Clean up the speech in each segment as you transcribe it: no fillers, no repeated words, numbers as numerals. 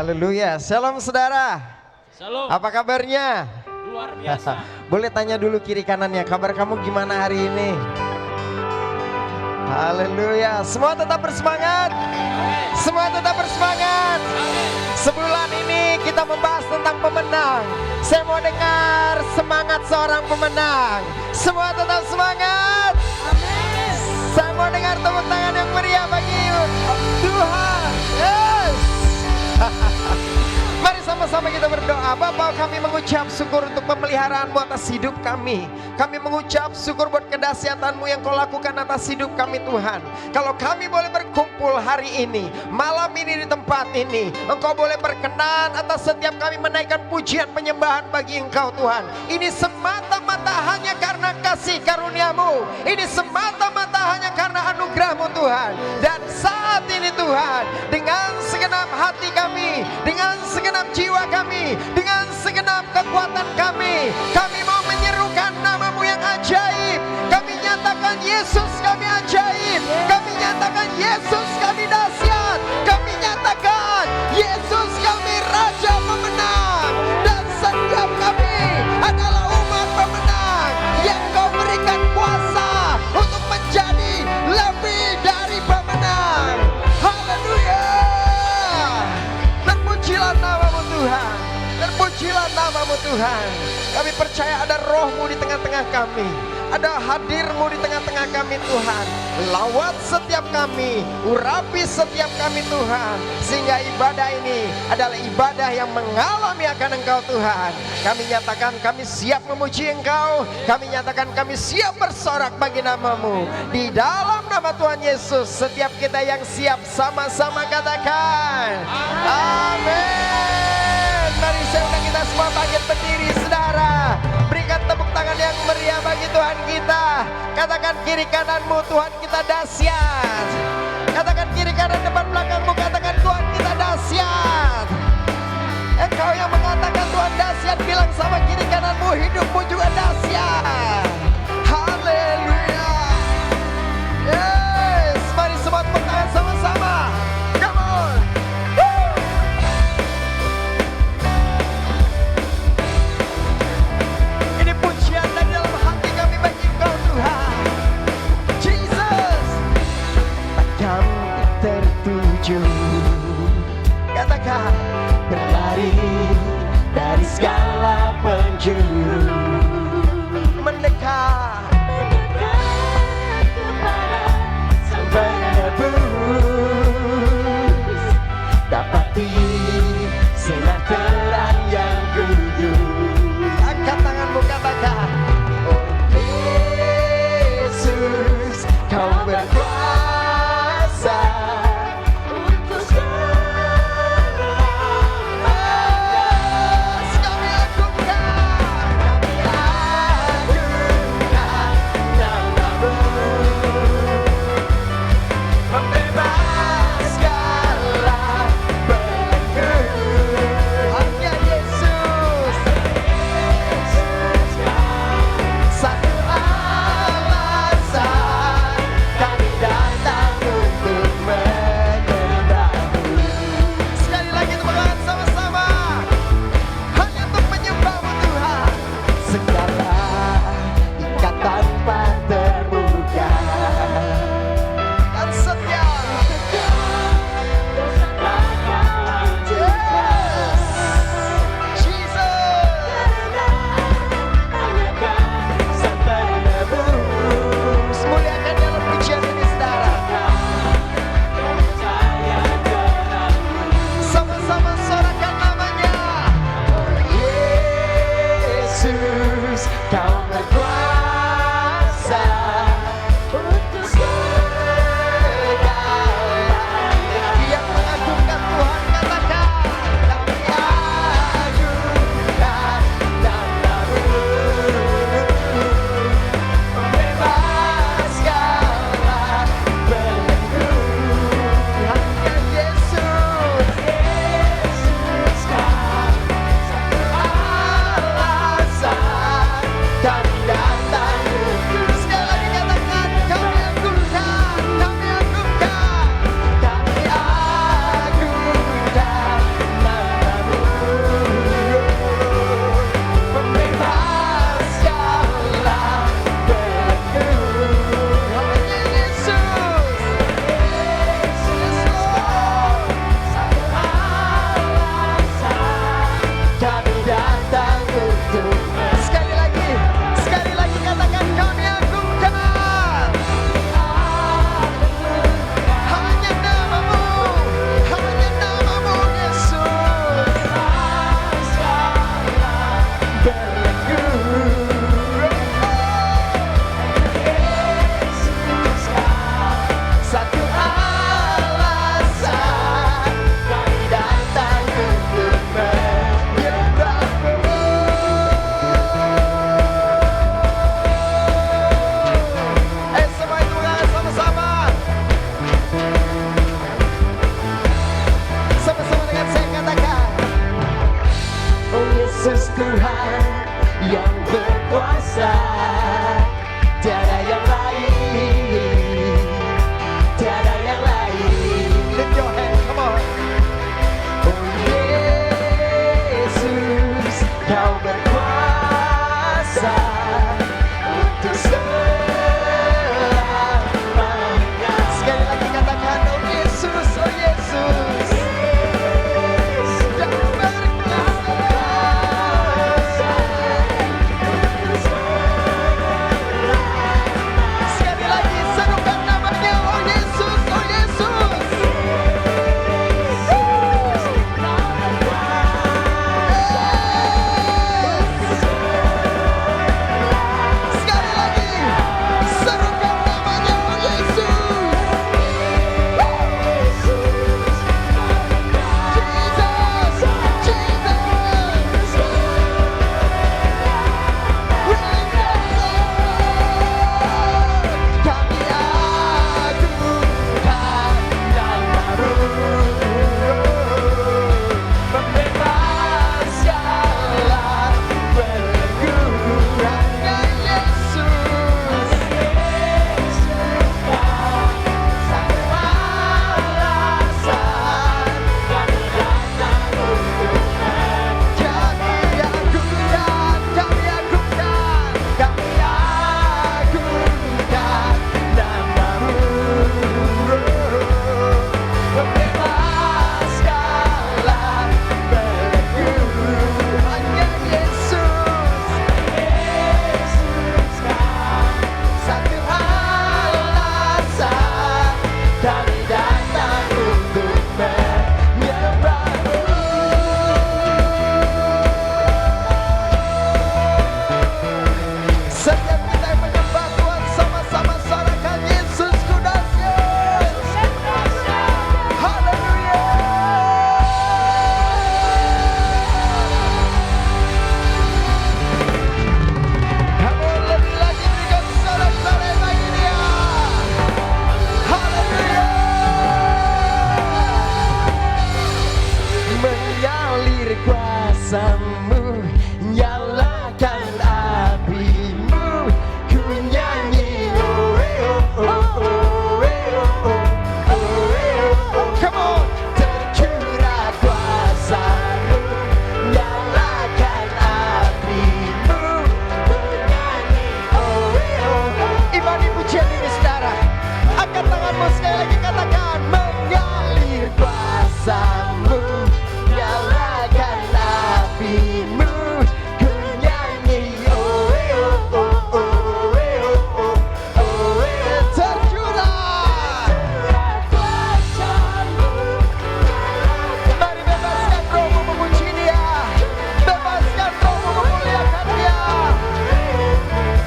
Haleluya. Shalom saudara. Shalom. Apa kabarnya? Luar biasa. Boleh tanya dulu kiri kanannya, kabar kamu gimana hari ini? Haleluya. Semua tetap bersemangat. Semua tetap bersemangat. Sebulan ini kita membahas tentang pemenang. Saya mau dengar semangat seorang pemenang. Semua tetap semangat. Saya mau dengar tepuk tangan yang meriah bagi Tuhan. Yes. Mari sama-sama kita berdoa. Bapa, kami mengucap syukur untuk pemeliharaan-Mu atas hidup kami. Kami mengucap syukur buat kedahsyatan-Mu yang Kau lakukan atas hidup kami, Tuhan. Kalau kami boleh berkumpul hari ini, malam ini di tempat ini, Engkau boleh berkenan atas setiap kami menaikkan pujian penyembahan bagi Engkau, Tuhan. Ini semata-mata hanya karena kasih karunia-Mu. Ini semata-mata hanya karena anugerah-Mu, Tuhan. Dan saat ini, Tuhan, dengan segenap hati kami, dengan segenap jiwa kami, dengan segenap kekuatan kami mau menyerukan nama-Mu yang ajaib. Kami nyatakan Yesus kami ajaib. Kami nyatakan Yesus kami dahsyat. Kami nyatakan Yesus kami Raja pemenang. Dan setiap kami adalah umat pemenang yang Kau berikan kuasa untuk menjadi lebih dari pemenang. Haleluya. Terpujilah nama-Mu Tuhan. Terpujilah nama-Mu Tuhan. Kami percaya ada Roh-Mu di tengah-tengah kami. Ada hadir-Mu di tengah-tengah kami, Tuhan. Lawat setiap kami, urapi setiap kami, Tuhan. Sehingga ibadah ini adalah ibadah yang mengalami akan Engkau, Tuhan. Kami nyatakan kami siap memuji Engkau. Kami nyatakan kami siap bersorak bagi nama-Mu. Di dalam nama Tuhan Yesus, setiap kita yang siap sama-sama katakan amin. Mari saya undang kita semua bangkit berdiri, saudara. Berikan tepuk tangan yang meriah bagi Tuhan kita. Katakan kiri kananmu, Tuhan kita dahsyat. Katakan kiri kanan depan belakangmu, katakan Tuhan kita dahsyat. Engkau yang mengatakan Tuhan dahsyat, bilang sama kiri kananmu, hidupmu juga dahsyat. Haleluya. Yes, mari semua tepuk tangan sama-sama. Come on. Ini pujian dari dalam hati kami bagi Engkau, Tuhan. Jesus. Kami tertuju, katakan, berlari dari segala penjuru, mendekat kepada Sang Penebus, dapati sinar terang yang kudus. Angkat tanganmu, katakan, oh Yesus, Kau berkuasa untuk selamanya. Kami lakukan Yesus Tuhan yang berkuasa, tiada yang lain, tiada yang lain. Lift your hand, come on. Oh Yesus, Kau berkuasa untuk selamanya. Sekali lagi katakan, oh Yesus, oh Yesus. Kuasamu, nyalakan apimu, ku nyanyi oh oh oh oh oh oh. Come on, tercurah kuasamu, nyalakan apimu, ku nyanyi oh oh. Imani pujian ini saudara, angkat tanganmu sekali lagi katakan, mengalir kuasamu, nyalakan apimu, ku nyanyi oh oh oh oh oh oh. Tercurah kuasamu, mari bebaskan rohmu memuji Dia, bebaskan rohmu memuliakan Dia.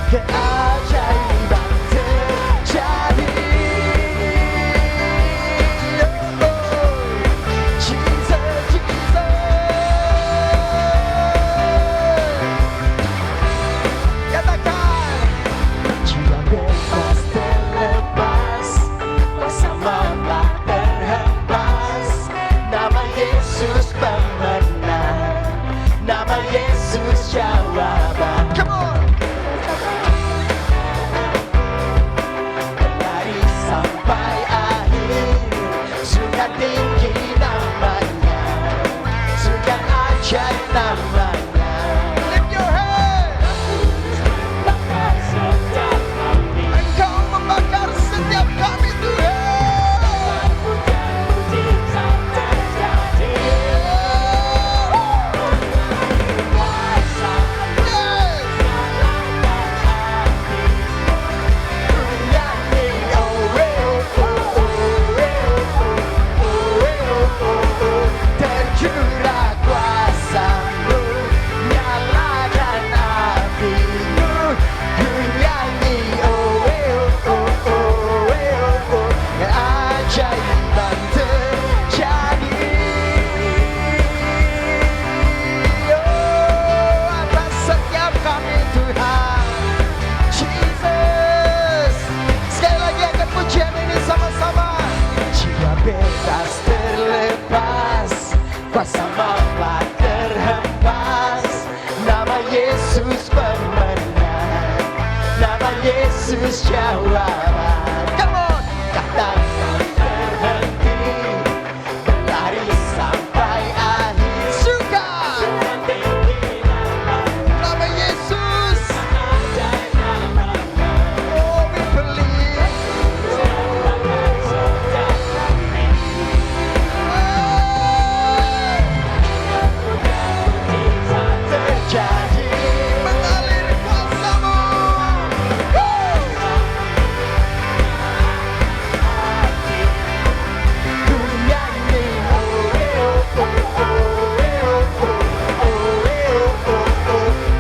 Keajaiban terjadi. Kuasa Bapa terhempas, Nama Yesus pemenang, nama Yesus jawaban. Come on, katakan berhenti, berlari sampai akhir. Suka nama Yesus. Oh, we believe. Terjadi mengalir kuasa-Mu. Ku nyanyi,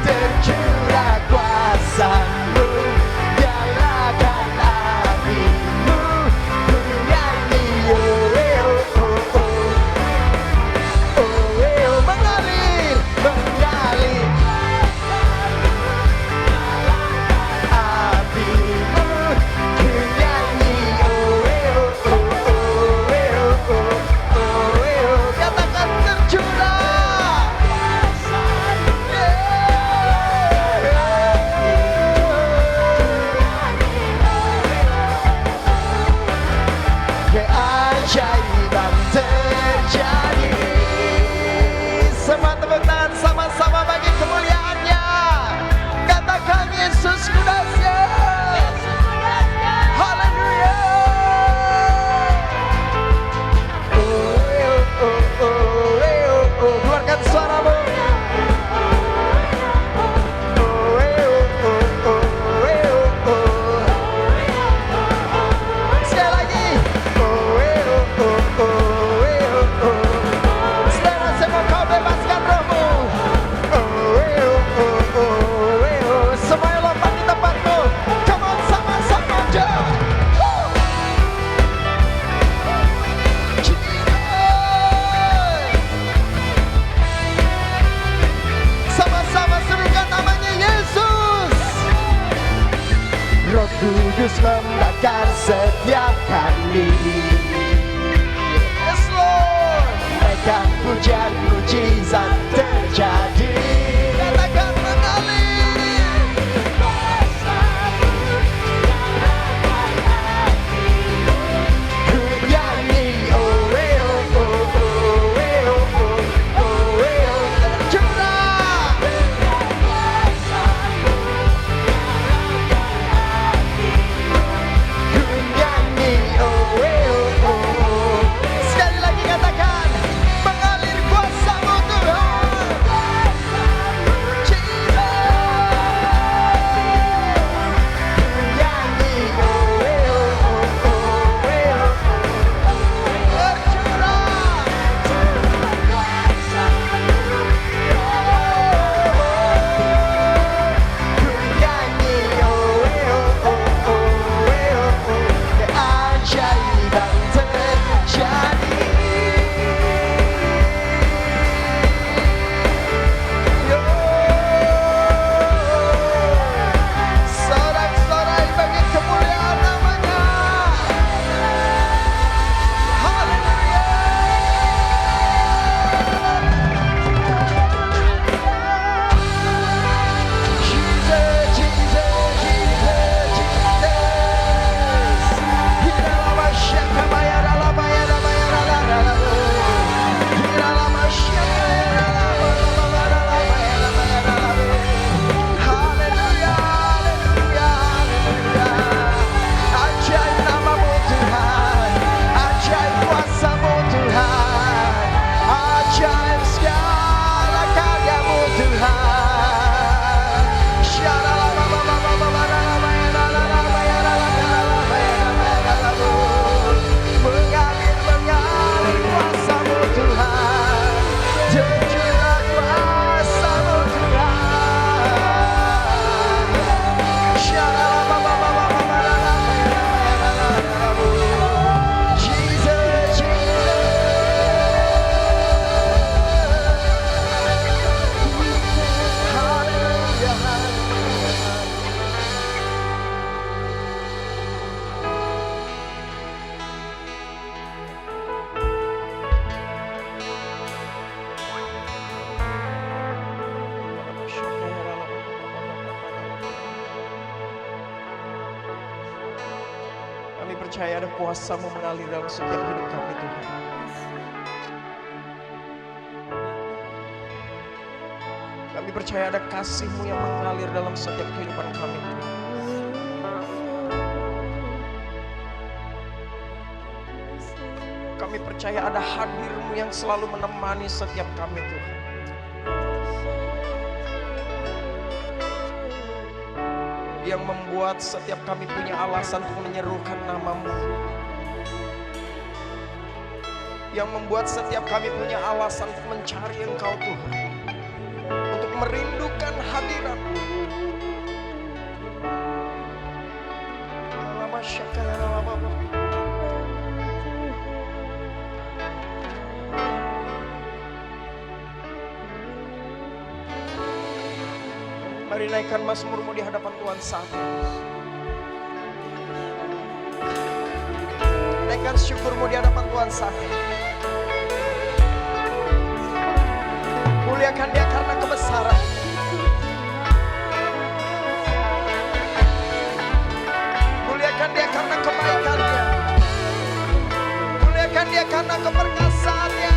tercurah kuasa-Mu, nyalakan api-Mu. Ku nyanyi, mengalir, mengalir api-Mu. Ku nyanyi, katakan tercurah. Keajaiban terjadi. Semua tepuk tangan sama-sama bagi kemuliaannya. Katakan Yesus kudasnya. Haleluya. Keluarkan suaramu. Sekali lagi. Saudara, saya mau kau bebaskan rohmu. Semuanya lompat di tempatmu. Come on, sama-sama aja. Sama-sama serukan namanya Yesus. Roh Kudus membakar setiap kami. Yes Lord. Naikkan pujian, mujizat terjadi. Katakan mengalir. Ku nyanyi, tercurah. Ku nyanyi, sekali lagi katakan mengalir kuasa. percaya ada kuasa-Mu mengalir dalam setiap hidup kami Tuhan. Kami percaya ada kasih-Mu yang mengalir dalam setiap kehidupan kami Tuhan. Kami percaya ada hadir-Mu yang selalu menemani setiap kami Tuhan. Yang membuat setiap kami punya alasan untuk menyerukan nama-Mu. Yang membuat setiap kami punya alasan untuk mencari Engkau Tuhan. Untuk merindukan hadirat-Mu. Lama syakaya lama. Mari naikkan mazmur-Mu di hadapan Tuhan saat ini. Naikkan syukur-Mu di hadapan Tuhan saat ini. Muliakan Dia karena kebesaran. Muliakan Dia karena kebaikan-Nya. Muliakan Dia karena keperkasaannya.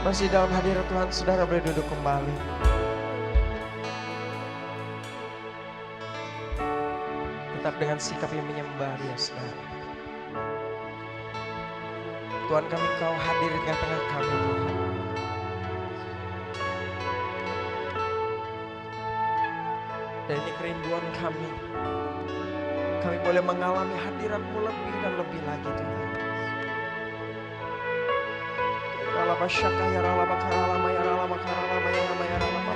Masih dalam hadirat Tuhan, saudara boleh duduk kembali. Tetap dengan sikap yang menyembah Dia, saudara. Tuhan kami, Kau hadir di tengah kami Tuhan. Dan ini kerinduan kami. Kami boleh mengalami hadirat-Mu lebih dan lebih lagi Tuhan. Ralaba syaka ya ralaba karalama ya ralaba karalama ya ralaba ya ralaba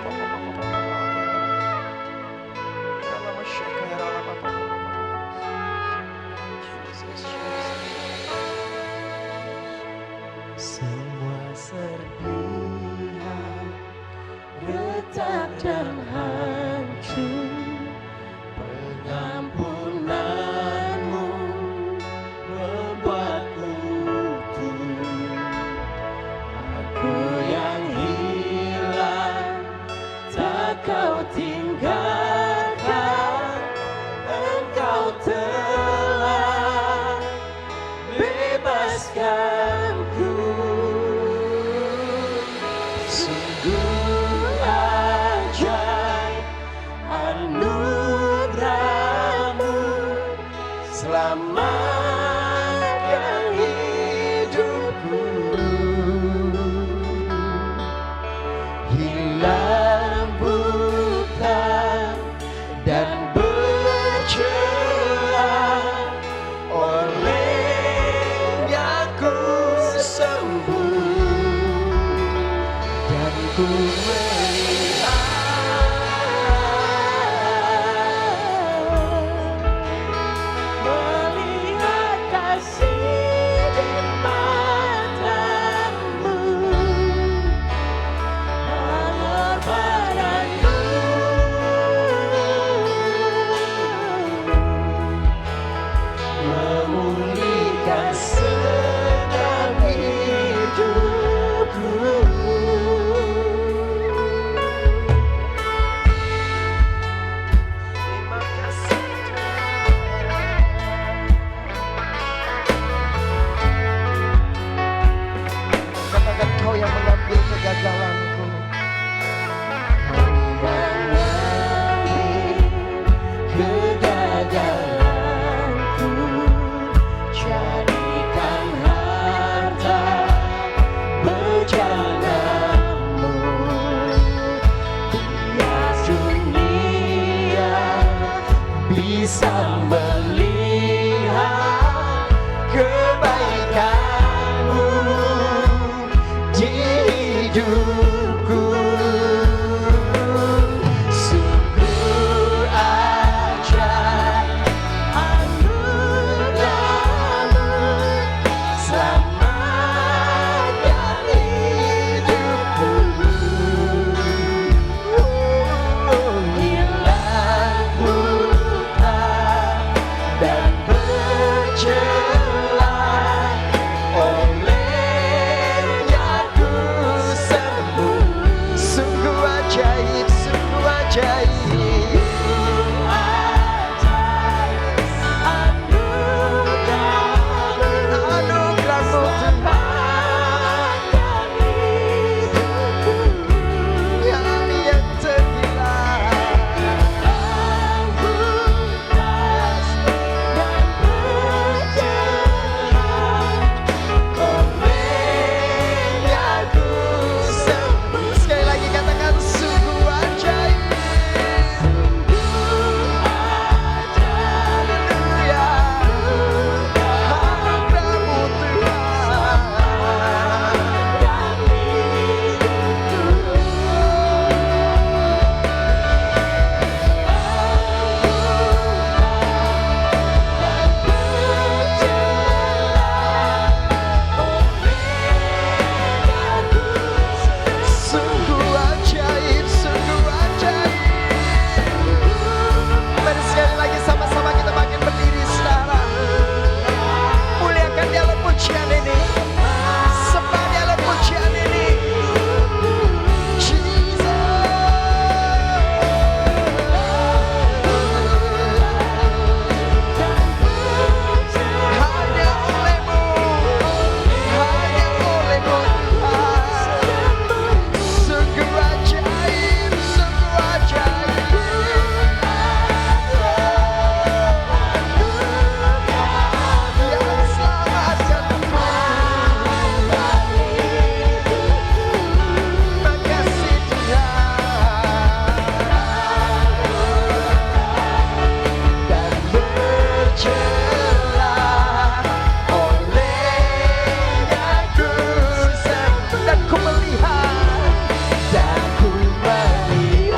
ralaba syaka ya ralaba semua serpihan retak dan hancur, pengampunan-Mu membuatku utuh. Aku yang hilang tak Kau tinggalkan, Engkau telah bebaskanku. Sungguh ajaib anugerah-Mu, selamatkan hidupku. Hilang buta dan bercelah, olehnya ku sembuh dan ku melihat kasih di mata-Mu. Memulihkan senang hidupku. Terima kasih katakan Kau yang mengambil kegagalanku. Kegagalanku jadikan harta berjalan-Mu. hidupku. Sungguh ajaib anugerahmu, selamatkan hidupku. Hilang luka dan bercelah, olehnya ku sembuh. Sungguh ajaib, sungguh ajaib. Anugerahmu kami yang terhilang. Olehnya ku sembuh. Sekali lagi katakan sungguh ajaib. Haleluya. Anugerahmu Tuhan. Sungguh ajaib, sungguh ajaib. Mari sekali lagi sama-sama kita makin berdiri, saudara. Muliakan dia lewat pujian ini. Sembah dia lewat pujian ini. Hanya olehmu, hanya olehmu Tuhan. Sungguh ajaib, sungguh ajaib. Yang selamatkanku. Makasih Tuhan. Dan bercelah, olehnya ku sembuh. Dan ku melihat, dan ku melihat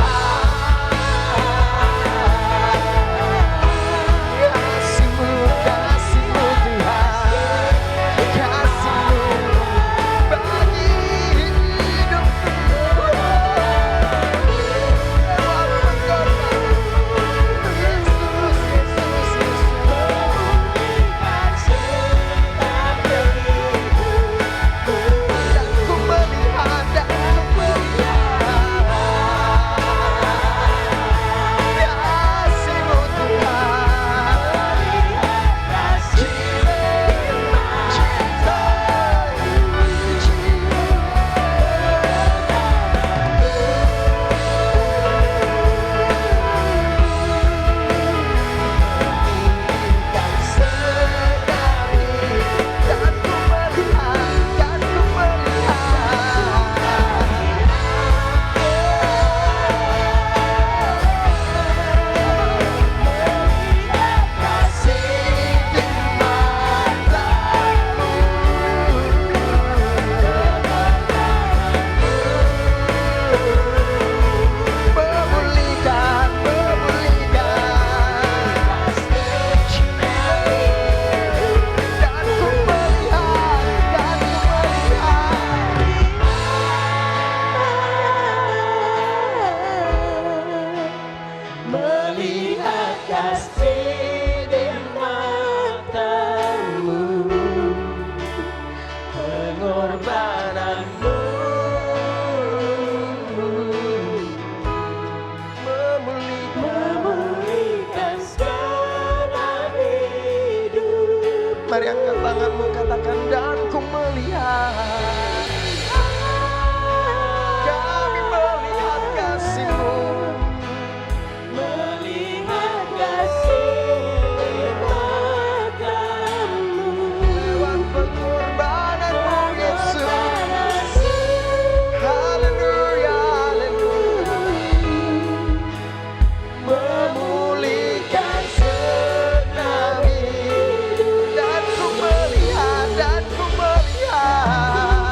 kasih-Mu, kasih-Mu Tuhan, kasih-Mu bagi hidupku. Yesus, Yesus, dan ku melihat, dan ku melihat kasih-Mu Tuhan. Dan ku melihat, dan ku melihat kasih di matamu. Memulihkan, memulihkan. Dan ku melihat, dan ku melihat kasih di matamu, pengorbananmu memulihkan segenap hidup. Mari angkat tanganmu, katakan dan ku melihat. Kami melihat kasih-Mu. Melihat kasih di matamu, lewat pengorbananmu Yesus. Haleluya, haleluya. Memulihkan segenap hidup. Dan ku melihat, dan ku melihat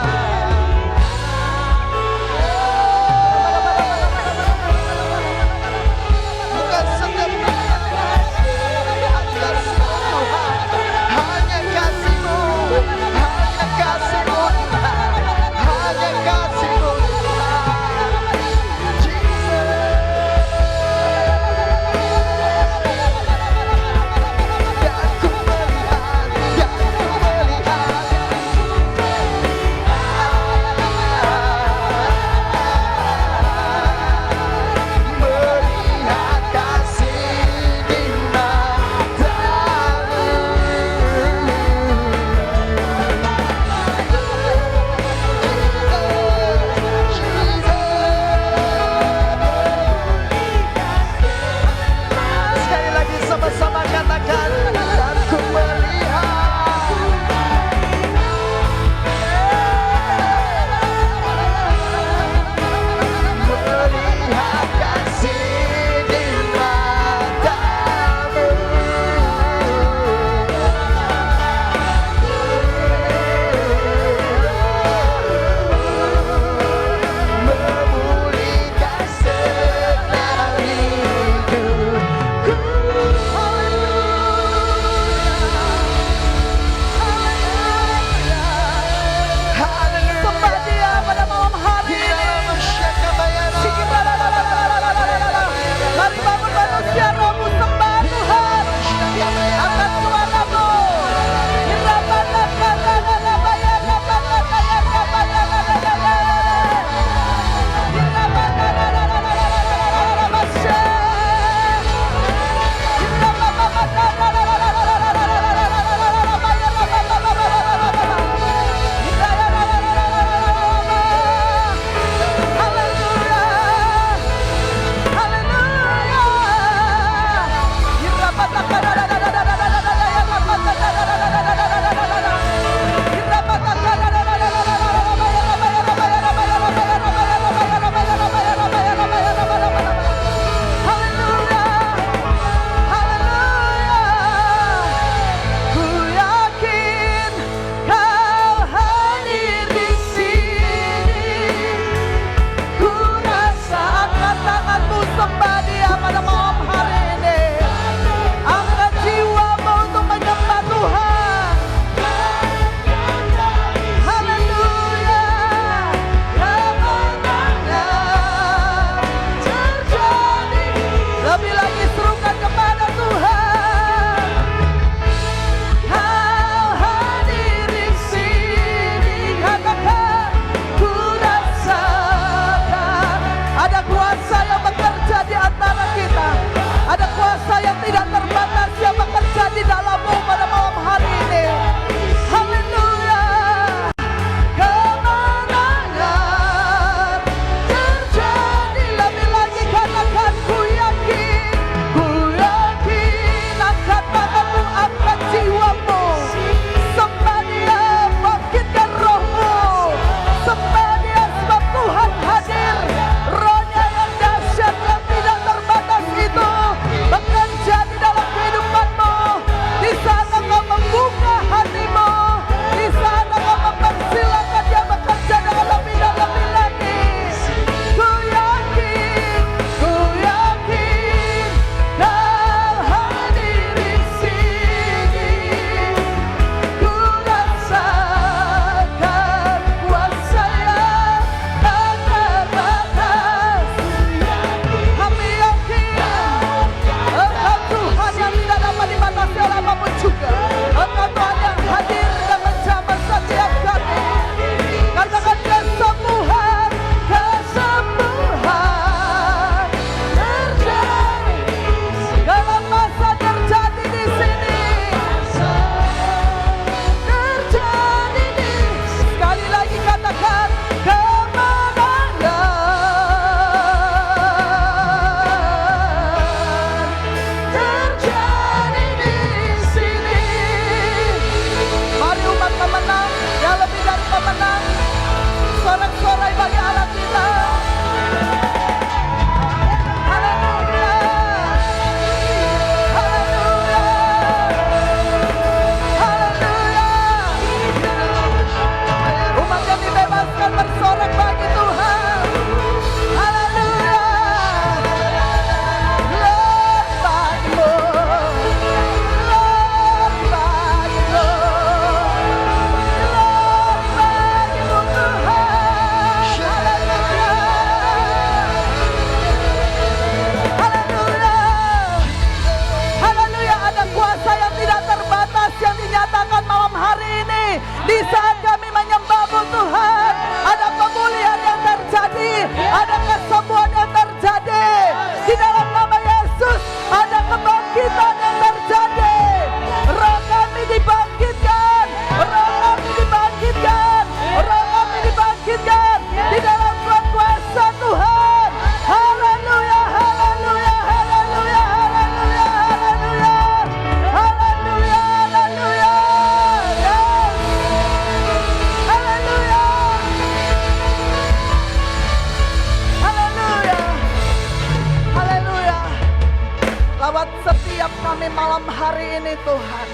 hari ini Tuhan.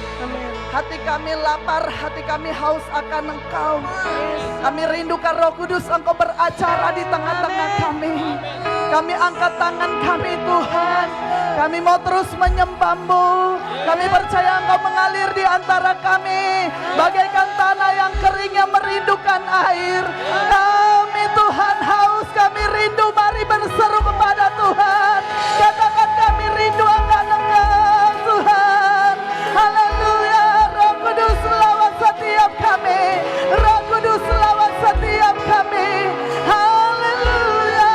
Hati kami lapar, hati kami haus akan Engkau. Kami rindukan Roh Kudus Engkau beracara di tengah-tengah kami. Kami angkat tangan kami Tuhan. Kami mau terus menyembah-Mu. Kami percaya Engkau mengalir di antara kami bagaikan tanah yang kering yang merindukan air. Kami Tuhan haus, kami rindu, mari berseru kepada Tuhan. Katakan kami rindu akan Engkau Tuhan. Haleluya. Roh Kudus lawat setiap kami. Roh Kudus lawat setiap kami. Haleluya.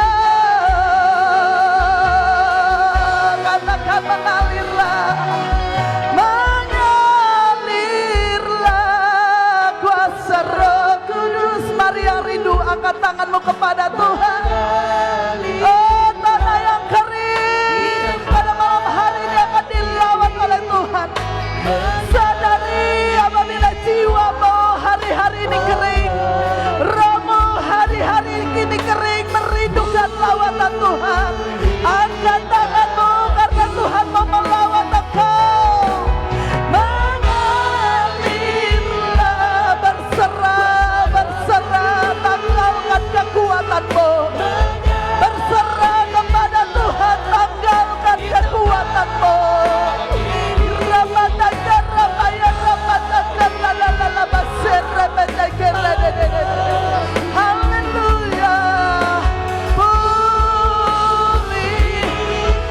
Katakan mengalirlah. Mengalirlah kuasa Roh Kudus. Mari yang rindu angkat tanganmu kepada Tuhan. Oh, tanah yang kering pada malam hari ini akan dilawat oleh Tuhan. Sadari apabila jiwamu hari-hari ini kering, rohmu hari-hari ini kering, merindukan lawatan Tuhan. Angkat tanganmu karena Tuhan mau melawat engkau. Mengalirlah, berserah, berserah, tanggalkan kekuatanmu. Berserah kepada Tuhan, tanggalkan kekuatanmu. Haleluya. Pulih.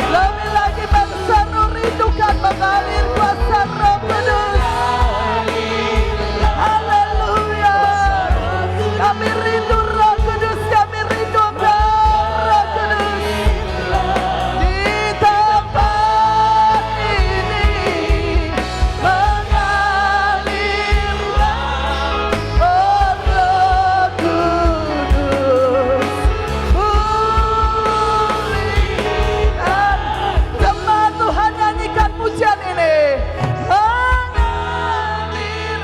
Lebih lagi berseru, rindukan mengalir kuasa Roh Kudus. Haleluya. Kami rindu Roh Kudus, kami rindu Roh Kudus. Di tempat ini mengalirlah Roh Kudus. Pulihkan. Jemaat Tuhan, nyanyikan pujian ini. Mengalir,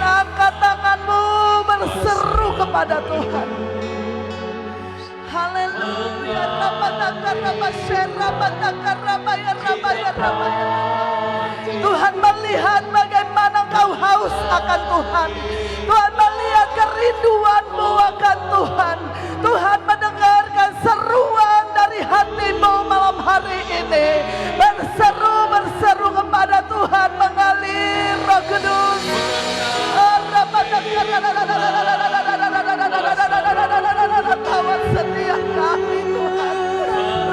angkat tanganmu, berseru kepada Tuhan. Haleluya. Tuhan melihat bagaimana engkau haus akan Tuhan. Tuhan melihat kerinduanmu akan Tuhan. Tuhan mendengarkan seruan dari hatimu malam hari ini. Berseru, berseru kepada Tuhan, mengalir Roh Kudus. Lawat setiap kami Tuhan.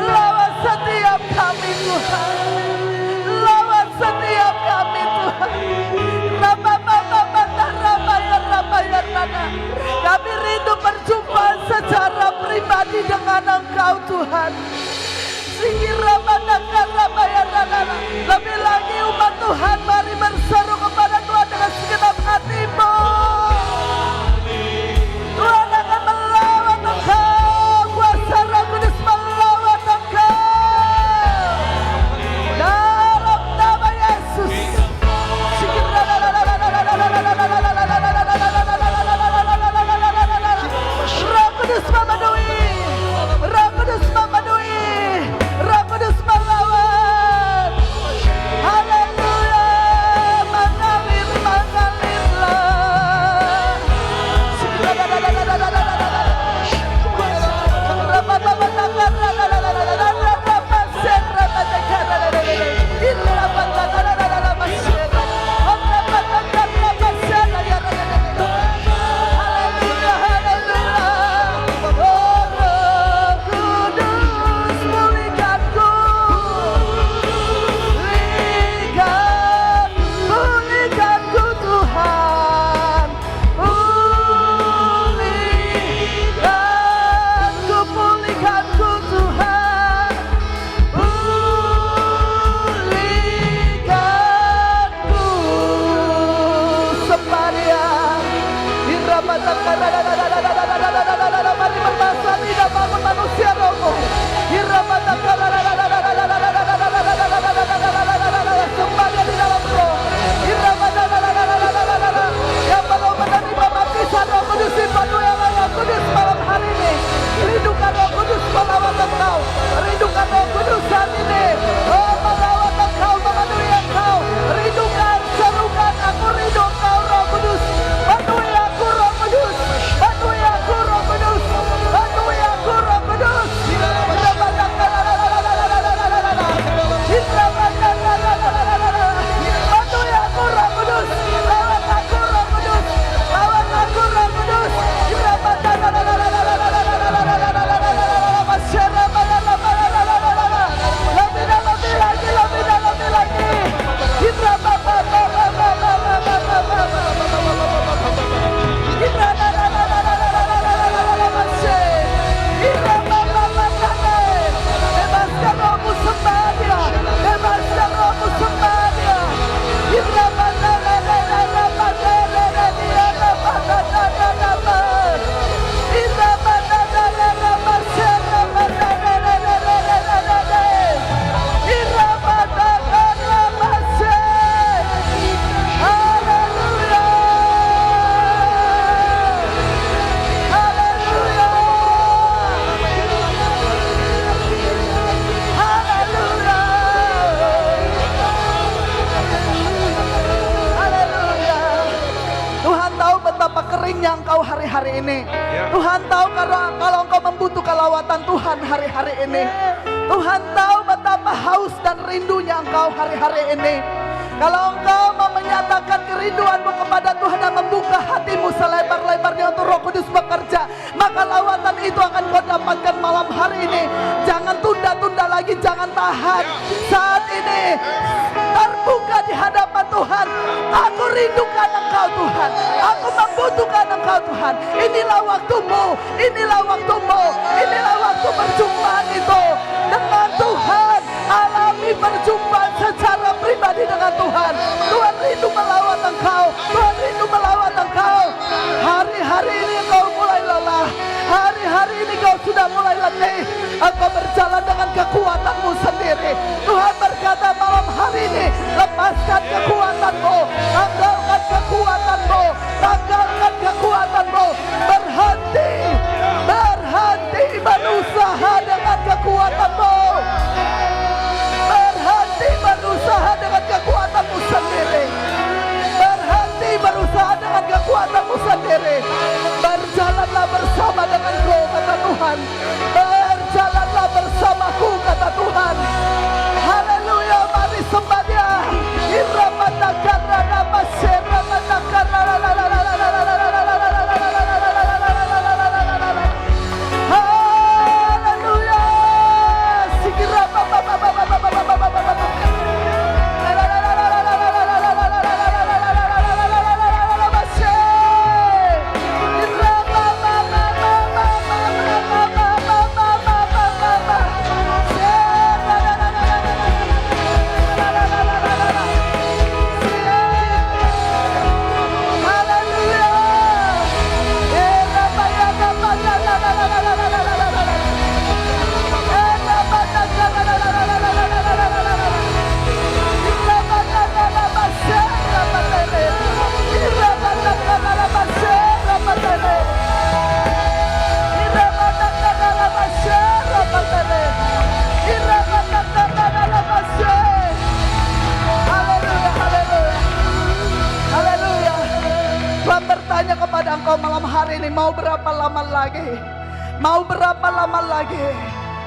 Lawat setiap kami Tuhan. Lawat setiap kami Tuhan. Kami rindu berjumpa secara pribadi dengan Engkau Tuhan. Lebih lagi umat Tuhan, mari berseru kepada Tuhan dengan segenap hatimu. Tuhan akan melawat engkau, kuasa Roh Kudus melawat engkau. Dalam nama Yesus. Roh Kudus memenuhi, Roh Kudus memenuhi, Roh Kudus melawat. Haleluya. Mengalir, mengalirlah. Pulihkanku Tuhan. Pulihkanku Tuhan. Pulihkanku. Sembahyang. Mari berbahasa lidah bangun manusia rohmu. Sembahyang di dalam roh. Yang belum menerima baptisan Roh Kudus, dipenuhi oleh Roh Kudus malam hari ini. Rindukan Roh Kudus melawat engkau. Rindukan Roh Kudus saat ini. Oh, melawat engkau, memenuhi engkau. Rindukan keringnya Engkau hari-hari ini. Tuhan tahu kalau Engkau membutuhkan lawatan Tuhan hari-hari ini. Tuhan tahu betapa haus dan rindunya Engkau hari-hari ini. Kalau Engkau mau menyatakan kerinduanmu kepada Tuhan dan membuka hatimu selebar-lebarnya untuk Roh Kudus bekerja, maka lawatan itu akan kau dapatkan malam hari ini. Jangan tunda-tunda lagi, jangan tahan. Saat ini terbuka di hadapan Tuhan. Aku rindukan Engkau Tuhan. Aku membutuhkan Engkau Tuhan. Inilah waktumu, inilah waktumu, inilah waktu perjumpaan itu dengan Tuhan. Alami perjumpaan secara pribadi dengan Tuhan. Tuhan rindu melawat Engkau, Tuhan rindu melawat Engkau. Hari-hari ini Engkau mulai lelah, hari-hari ini Engkau sudah mulai letih. Engkau berjalan dengan kekuatanmu sendiri. Tuhan berkata malam hari ini, lepaskan kekuatanmu, tanggalkan kekuatanmu, tanggalkan kekuatanmu. Berhenti, berhenti berusaha dengan kekuatanmu. Berhenti berusaha dengan kekuatanmu sendiri. Berhenti berusaha dengan kekuatanmu sendiri. Berjalanlah bersama denganku, kata Tuhan. Berjalanlah bersamaku, kata Tuhan. Haleluya, mari sembah Dia. Engkau malam hari ini, mau berapa lama lagi? Mau berapa lama lagi?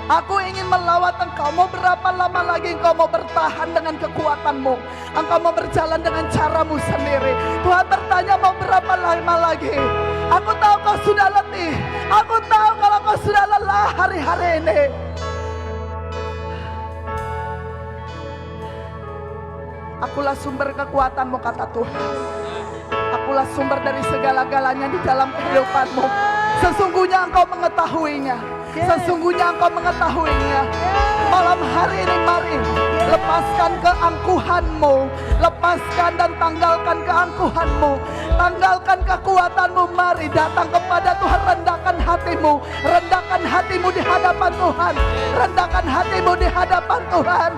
Aku ingin melawat Engkau. Mau berapa lama lagi Engkau mau bertahan dengan kekuatanmu? Engkau mau berjalan dengan caramu sendiri. Tuhan bertanya, mau berapa lama lagi? Aku tahu kau sudah letih. Aku tahu kalau kau sudah lelah hari-hari ini. Akulah sumber kekuatanmu, kata Tuhan. Akulah sumber dari segala-galanya di dalam kehidupanmu. Sesungguhnya engkau mengetahuinya. Sesungguhnya engkau mengetahuinya. Malam hari ini mari lepaskan keangkuhanmu. Lepaskan dan tanggalkan keangkuhanmu. Tanggalkan kekuatanmu. Mari datang kepada Tuhan. Rendahkan hatimu. Rendahkan hatimu di hadapan Tuhan. Rendahkan hatimu di hadapan Tuhan.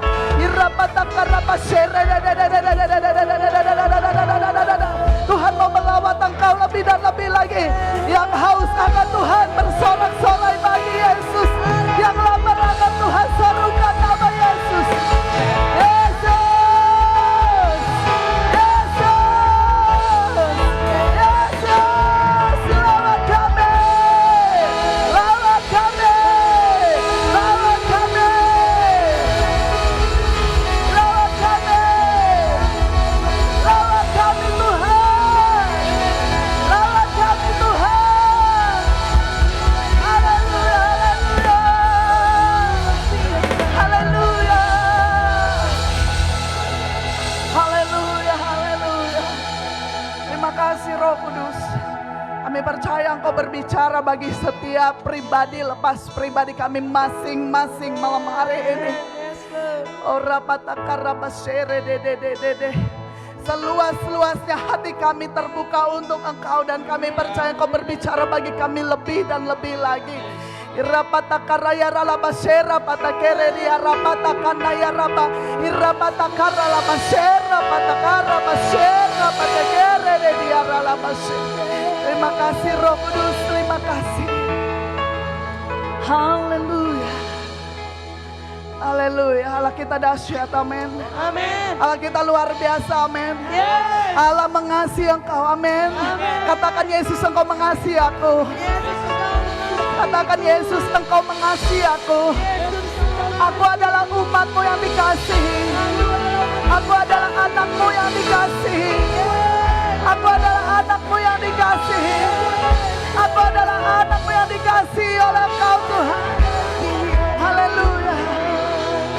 Tuhan mau melawat engkau lebih dan lebih lagi. Yang haus akan Tuhan bersorak-sorai bagi Yesus. Yang lapar akan Tuhan serukan nama Yesus. Yesus, Yesus, Yesus, lawat kami, lawat kami, lawat kami, lawat kami, lawat kami Tuhan, lawat kami Tuhan. Haleluya, haleluya, haleluya, haleluya, haleluya. Terima kasih Roh Kudus. Kami percaya Engkau berbicara bagi setiap pribadi, lepas pribadi kami masing-masing malam hari ini. Seluas-luasnya hati kami terbuka untuk Engkau, dan kami percaya Engkau berbicara bagi kami lebih dan lebih lagi. Irapatakaraya ralabasera patakere dia rapatakanaya raba irapatakara labasera patakara basera patakere dia ralabasera. Terima kasih Roh Kudus, terima kasih. Haleluya. Haleluya. Allah kita dahsyat, amin. Amin. Allah kita luar biasa, amin. Yes. Allah mengasihi engkau, amin. Katakan Yesus engkau mengasihi aku. Katakan Yesus engkau mengasihi aku. Aku adalah umatmu yang dikasihi. Aku adalah anakmu yang dikasihi. Aku adalah anakmu yang dikasihi. Aku adalah anakmu yang dikasihi oleh engkau Tuhan. Haleluya.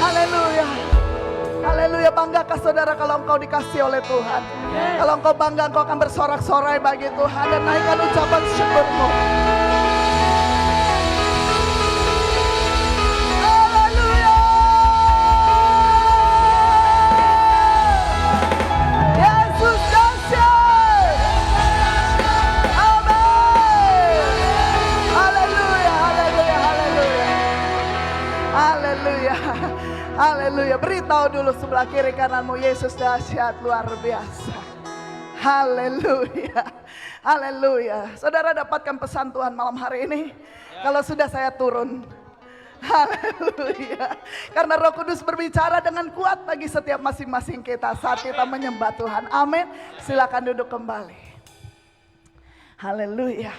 Haleluya. Haleluya. Banggakah saudara kalau engkau dikasihi oleh Tuhan? Kalau engkau bangga, engkau akan bersorak-sorai bagi Tuhan dan naikkan ucapan syukurmu. Haleluya. Yesus dahsyat. Amin. Haleluya. Haleluya. Haleluya. Haleluya. Haleluya. Beritahu dulu sebelah kiri kananmu, Yesus dahsyat luar biasa. Haleluya. Haleluya. Saudara dapatkan pesan Tuhan malam hari ini? Kalau sudah saya turun. Haleluya. Karena Roh Kudus berbicara dengan kuat bagi setiap masing-masing kita saat kita menyembah Tuhan. Amin. Silakan duduk kembali. Haleluya.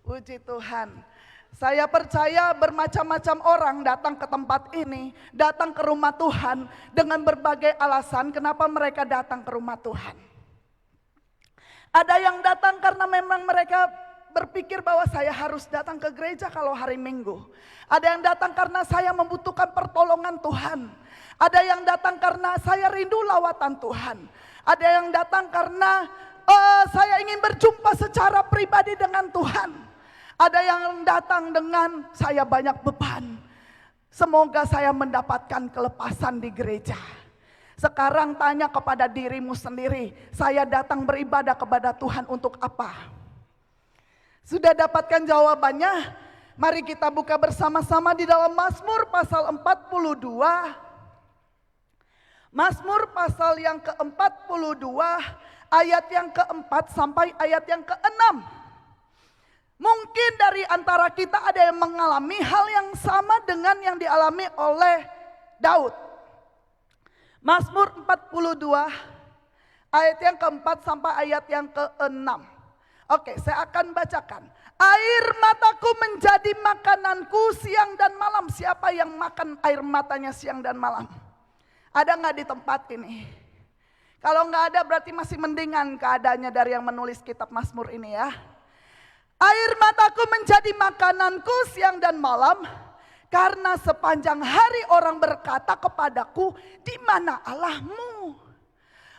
Puji Tuhan. Saya percaya bermacam-macam orang datang ke tempat ini, datang ke rumah Tuhan dengan berbagai alasan kenapa mereka datang ke rumah Tuhan. Ada yang datang karena memang mereka berpikir bahwa saya harus datang ke gereja kalau hari Minggu. Ada yang datang karena saya membutuhkan pertolongan Tuhan. Ada yang datang karena saya rindu lawatan Tuhan. Ada yang datang karena saya ingin berjumpa secara pribadi dengan Tuhan. Ada yang datang dengan saya banyak beban. Semoga saya mendapatkan kelepasan di gereja. Sekarang tanya kepada dirimu sendiri, saya datang beribadah kepada Tuhan untuk apa? Sudah dapatkan jawabannya? Mari kita buka bersama-sama di dalam Mazmur pasal 42. Mazmur pasal yang ke-42, ayat yang ke-4 sampai ayat yang ke-6. Mungkin dari antara kita ada yang mengalami hal yang sama dengan yang dialami oleh Daud. Mazmur 42 ayat yang ke-4 sampai ayat yang ke-6. Oke, saya akan bacakan. Air mataku menjadi makananku siang dan malam. Siapa yang makan air matanya siang dan malam? Ada nggak di tempat ini? Kalau nggak ada berarti masih mendingan keadaannya dari yang menulis kitab Mazmur ini ya. Air mataku menjadi makananku siang dan malam, karena sepanjang hari orang berkata kepadaku, di mana Allahmu?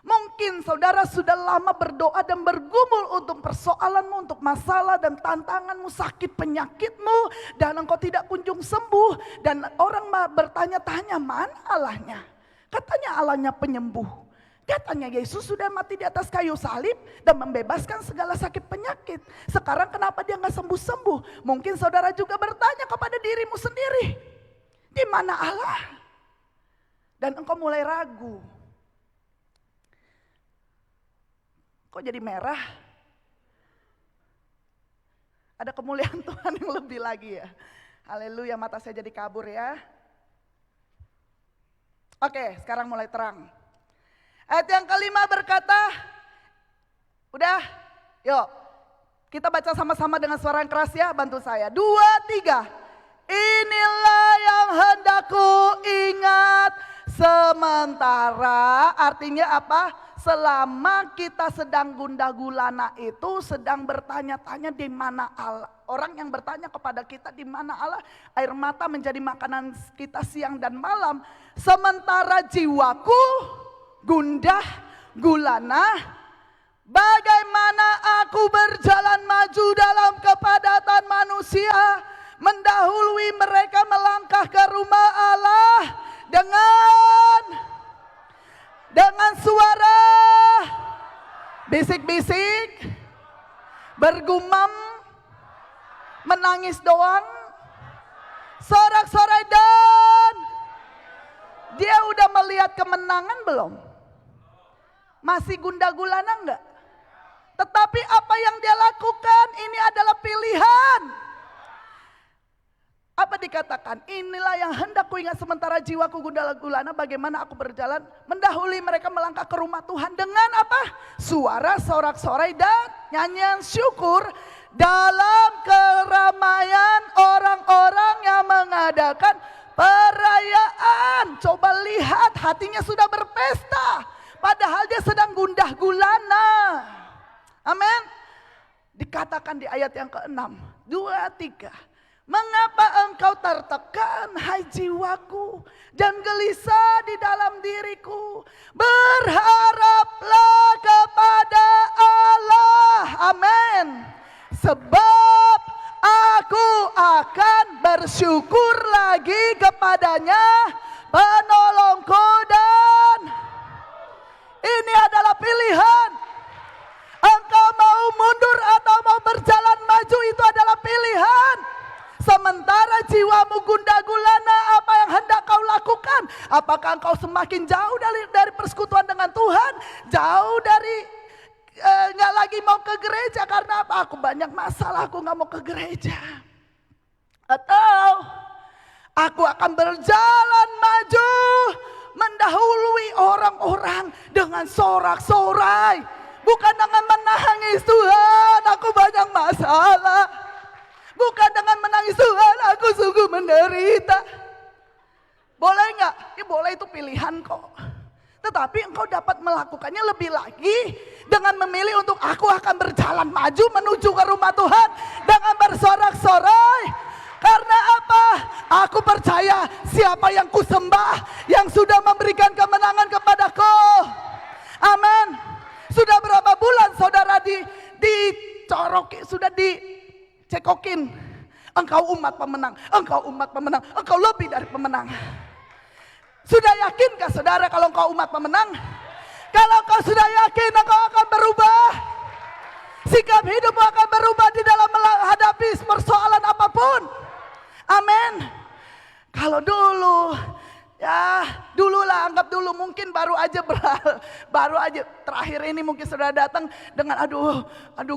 Mungkin saudara sudah lama berdoa dan bergumul untuk persoalanmu, untuk masalah dan tantanganmu, sakit penyakitmu, dan engkau tidak kunjung sembuh. Dan orang bertanya-tanya, mana Allahnya? Katanya Allahnya penyembuh. Katanya Yesus sudah mati di atas kayu salib dan membebaskan segala sakit penyakit. Sekarang kenapa dia nggak sembuh-sembuh? Mungkin saudara juga bertanya kepada dirimu sendiri, di mana Allah? Dan engkau mulai ragu. Kok jadi merah? Ada kemuliaan Tuhan yang lebih lagi ya. Haleluya, mata saya jadi kabur ya. Oke, sekarang mulai terang. Ayat yang kelima berkata, udah, yuk kita baca sama-sama dengan suara yang keras ya, bantu saya. 2, 3. Inilah yang hendak ku ingat sementara, artinya apa? Selama kita sedang gundah gulana itu, sedang bertanya-tanya di mana Allah. Orang yang bertanya kepada kita di mana Allah, air mata menjadi makanan kita siang dan malam. Sementara jiwaku gundah gulana, bagaimana aku berjalan maju dalam kepadatan manusia, mendahului mereka melangkah ke rumah Allah dengan suara bisik-bisik, bergumam, menangis doang, sorak-sorai, dan dia udah melihat kemenangan belum? Masih gundah gulana enggak? Tetapi apa yang dia lakukan ini adalah pilihan. Apa Apa dikatakan? Inilah yang hendak kuingat sementara jiwaku gundah gulana, bagaimana aku berjalan mendahului mereka melangkah ke rumah Tuhan dengan apa? Suara sorak-sorai dan nyanyian syukur dalam keramaian orang-orang yang mengadakan perayaan. Coba lihat, hatinya sudah berpesta, padahal dia sedang gundah gulana. Amin. Dikatakan di ayat yang ke-6, 2, 3. Mengapa engkau tertekan, hai jiwaku, dan gelisah di dalam diriku? Berharaplah kepada Allah. Amin. Sebab aku akan bersyukur lagi kepadanya, penolongku, dan ini adalah pilihan. Engkau mau mundur atau mau berjalan maju, itu adalah pilihan. Sementara jiwamu gundah gulana, apa yang hendak kau lakukan? Apakah engkau semakin jauh dari persekutuan dengan Tuhan? Jauh dari nggak lagi mau ke gereja karena apa? Aku banyak masalah, aku nggak mau ke gereja. Atau aku akan berjalan maju mendahului orang-orang dengan sorak-sorai, bukan dengan menangis. Tuhan, aku banyak masalah. Bukan dengan menangis, Tuhan, aku sungguh menderita. Boleh nggak? Ya boleh, itu pilihan kok. Tetapi engkau dapat melakukannya lebih lagi dengan memilih untuk aku akan berjalan maju menuju ke rumah Tuhan dengan bersorak-sorai. Karena apa? Aku percaya siapa yang kusembah, yang sudah memberikan kemenangan kepadaku. Amin. Sudah berapa bulan saudara dicoroki, sudah dicekokin. Engkau umat pemenang, engkau umat pemenang, engkau lebih dari pemenang. Sudah yakinkah saudara kalau engkau umat pemenang? Kalau engkau sudah yakin, engkau akan berubah. Sikap hidupmu akan berubah di dalam menghadapi persoalan apapun. Amin. Kalau dulu, ya dululah, anggap dulu mungkin baru aja terakhir ini mungkin sudah datang dengan aduh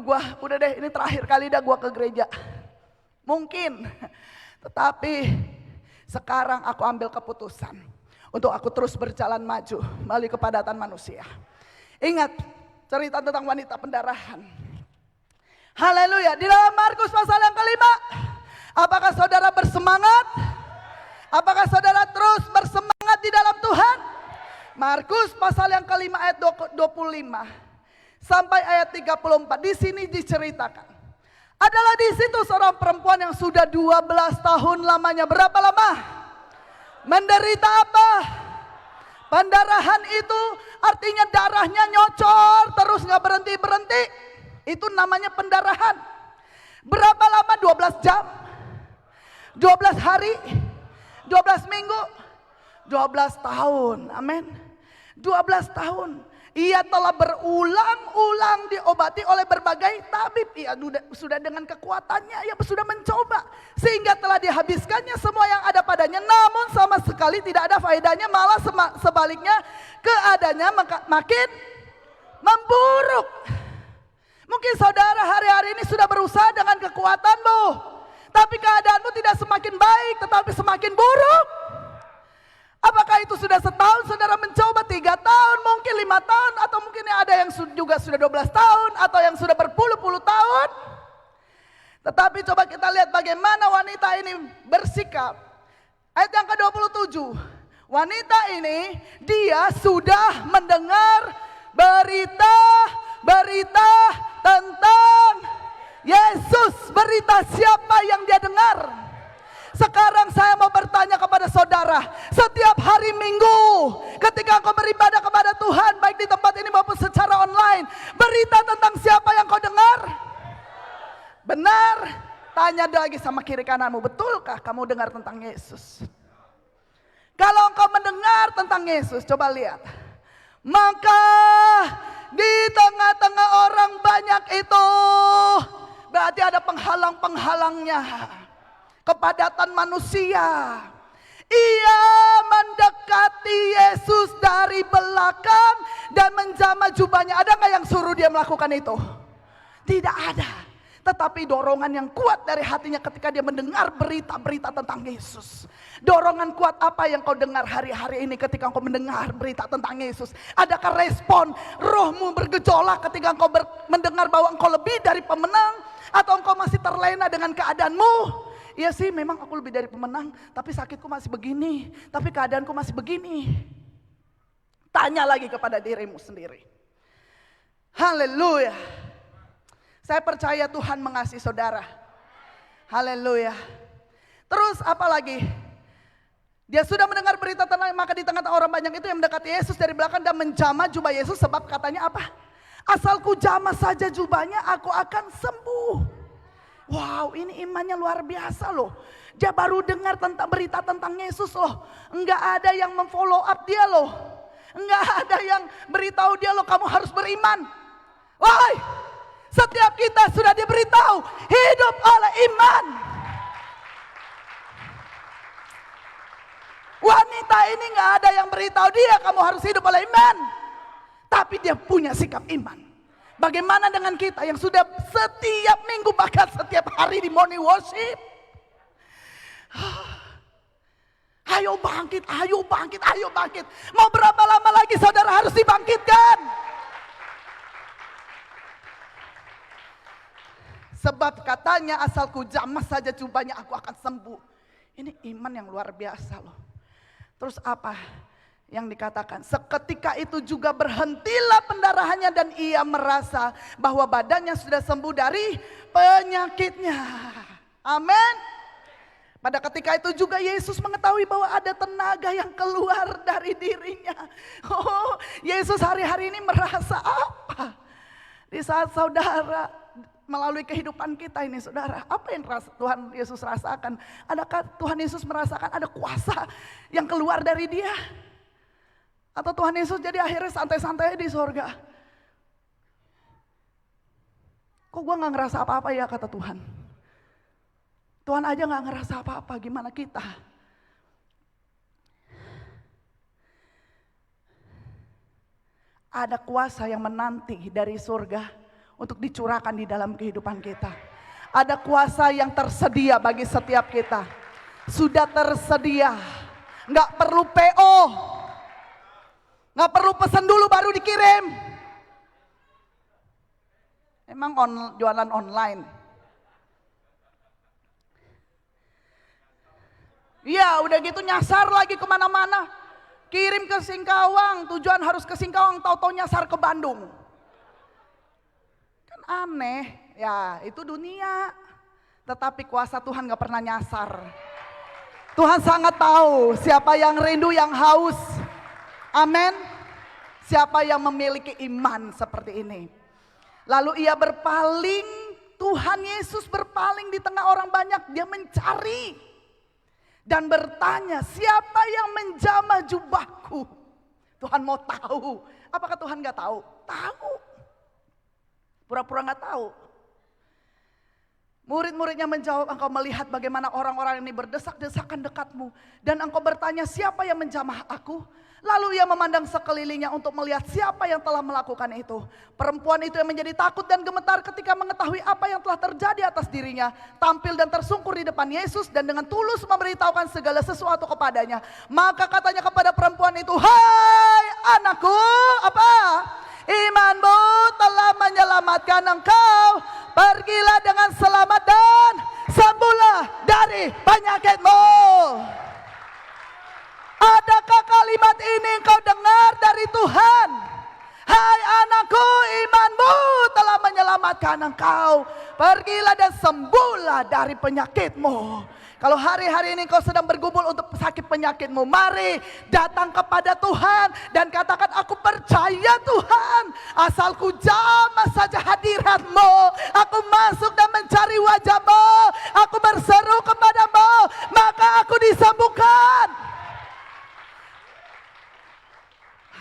gua udah deh, ini terakhir kali dah gua ke gereja. Mungkin, tetapi sekarang aku ambil keputusan untuk aku terus berjalan maju melalui kepadatan manusia. Ingat cerita tentang wanita pendarahan. Haleluya. Di dalam Markus pasal yang ke-5, apakah saudara bersemangat? Apakah saudara terus bersemangat di dalam Tuhan? Markus pasal yang ke-5 ayat 25 sampai ayat 34. Di sini diceritakan. Adalah di situ seorang perempuan yang sudah 12 tahun lamanya. Berapa lama? Menderita apa? Pendarahan itu artinya darahnya nyocor terus gak berhenti-berhenti. Itu namanya pendarahan. Berapa lama? 12 jam? 12 hari? 12 minggu? 12 tahun. Amin. 12 tahun. Ia telah berulang-ulang diobati oleh berbagai tabib. Ia sudah dengan kekuatannya, ia sudah mencoba. Sehingga telah dihabiskannya semua yang ada padanya. Namun sama sekali tidak ada faedahnya. Malah sebaliknya keadaannya makin memburuk. Mungkin saudara hari-hari ini sudah berusaha dengan kekuatanmu. Tapi keadaanmu tidak semakin baik, tetapi semakin buruk. Apakah itu sudah setahun saudara mencoba, 3 tahun, mungkin 5 tahun, atau mungkin ada yang juga sudah 12 tahun, atau yang sudah berpuluh-puluh tahun. Tetapi coba kita lihat bagaimana wanita ini bersikap. Ayat yang ke-27. Wanita ini, dia sudah mendengar berita tentang Yesus. Berita siapa yang dia dengar? Sekarang saya mau bertanya kepada saudara, setiap hari Minggu ketika engkau beribadah kepada Tuhan, baik di tempat ini maupun secara online, berita tentang siapa yang kau dengar? Benar? Tanya lagi sama kiri kananmu, betulkah kamu dengar tentang Yesus? Kalau engkau mendengar tentang Yesus, coba lihat. Maka di tengah-tengah orang banyak itu, berarti ada penghalang-penghalangnya. Kepadatan manusia. Ia mendekati Yesus dari belakang dan menjamah jubahnya. Ada nggak yang suruh dia melakukan itu? Tidak ada. tetapi dorongan yang kuat dari hatinya ketika dia mendengar berita-berita tentang Yesus. Dorongan kuat apa yang kau dengar hari-hari ini ketika kau mendengar berita tentang Yesus? Adakah respon rohmu bergejolak ketika engkau mendengar bahwa engkau lebih dari pemenang? Atau engkau masih terlena dengan keadaanmu? Iya sih, memang aku lebih dari pemenang, tapi sakitku masih begini, tapi keadaanku masih begini. Tanya lagi kepada dirimu sendiri. Haleluya. Saya percaya Tuhan mengasihi saudara. Haleluya. Terus apa lagi? Dia sudah mendengar berita tenang, maka di tengah-tengah orang banyak itu yang mendekati Yesus dari belakang dan menjamah jubah Yesus, sebab katanya apa? Asal ku jamah saja jubahnya, aku akan sembuh. Wow, ini imannya luar biasa loh. Dia baru dengar tentang berita tentang Yesus loh. Enggak ada yang memfollow up dia loh. Enggak ada yang beritahu dia loh, kamu harus beriman. Woi, setiap kita sudah diberitahu hidup oleh iman. Wanita ini enggak ada yang beritahu dia kamu harus hidup oleh iman. Tapi dia punya sikap iman. Bagaimana dengan kita yang sudah setiap minggu bahkan setiap hari di morning worship? Ayo bangkit, ayo bangkit, ayo bangkit. Mau berapa lama lagi saudara harus dibangkitkan? Sebab katanya asal ku jamah saja jubahnya aku akan sembuh. Ini iman yang luar biasa loh. Terus apa yang dikatakan? Seketika itu juga berhentilah pendarahannya dan ia merasa bahwa badannya sudah sembuh dari penyakitnya. Amin. Pada ketika itu juga Yesus mengetahui bahwa ada tenaga yang keluar dari dirinya. Oh, Yesus hari-hari ini merasa apa? Di saat saudara melalui kehidupan kita ini saudara, apa yang Tuhan Yesus rasakan? Adakah Tuhan Yesus merasakan ada kuasa yang keluar dari dia? Atau Tuhan Yesus jadi akhirnya santai-santai di sorga? Kok gue gak ngerasa apa-apa ya kata Tuhan? Tuhan aja gak ngerasa apa-apa, gimana kita? Ada kuasa yang menanti dari surga untuk dicurahkan di dalam kehidupan kita. Ada kuasa yang tersedia bagi setiap kita. Sudah tersedia. Gak perlu PO. Gak perlu pesan dulu baru dikirim. Emang jualan online. Iya udah gitu nyasar lagi kemana-mana. Kirim ke Singkawang, tujuan harus ke Singkawang, tau-tau nyasar ke Bandung. Kan aneh, ya itu dunia. Tetapi kuasa Tuhan gak pernah nyasar. Tuhan sangat tahu siapa yang rindu, yang haus. Amin. Siapa yang memiliki iman seperti ini. Lalu ia berpaling, Tuhan Yesus berpaling di tengah orang banyak. Dia mencari dan bertanya, siapa yang menjamah jubahku? Tuhan mau tahu. Apakah Tuhan gak tahu? Tahu. Pura-pura gak tahu. Murid-muridnya menjawab, engkau melihat bagaimana orang-orang ini berdesak-desakan dekatmu. Dan engkau bertanya, siapa yang menjamah aku? Lalu ia memandang sekelilingnya untuk melihat siapa yang telah melakukan itu. Perempuan itu yang menjadi takut dan gemetar ketika mengetahui apa yang telah terjadi atas dirinya. Tampil dan tersungkur di depan Yesus dan dengan tulus memberitahukan segala sesuatu kepadanya. Maka katanya kepada perempuan itu, hai anakku, apa? Imanmu telah menyelamatkan engkau. Pergilah dengan selamat dan sembuhlah dari penyakitmu. Adakah kalimat ini engkau dengar dari Tuhan? Hai anakku, imanmu telah menyelamatkan engkau. Pergilah dan sembuhlah dari penyakitmu. Kalau hari-hari ini kau sedang bergumul untuk sakit penyakitmu, mari datang kepada Tuhan dan katakan, aku percaya Tuhan, asal ku jamah saja hadirat-Mu, aku masuk dan mencari wajah-Mu, aku berseru kepada-Mu, maka aku disembuhkan.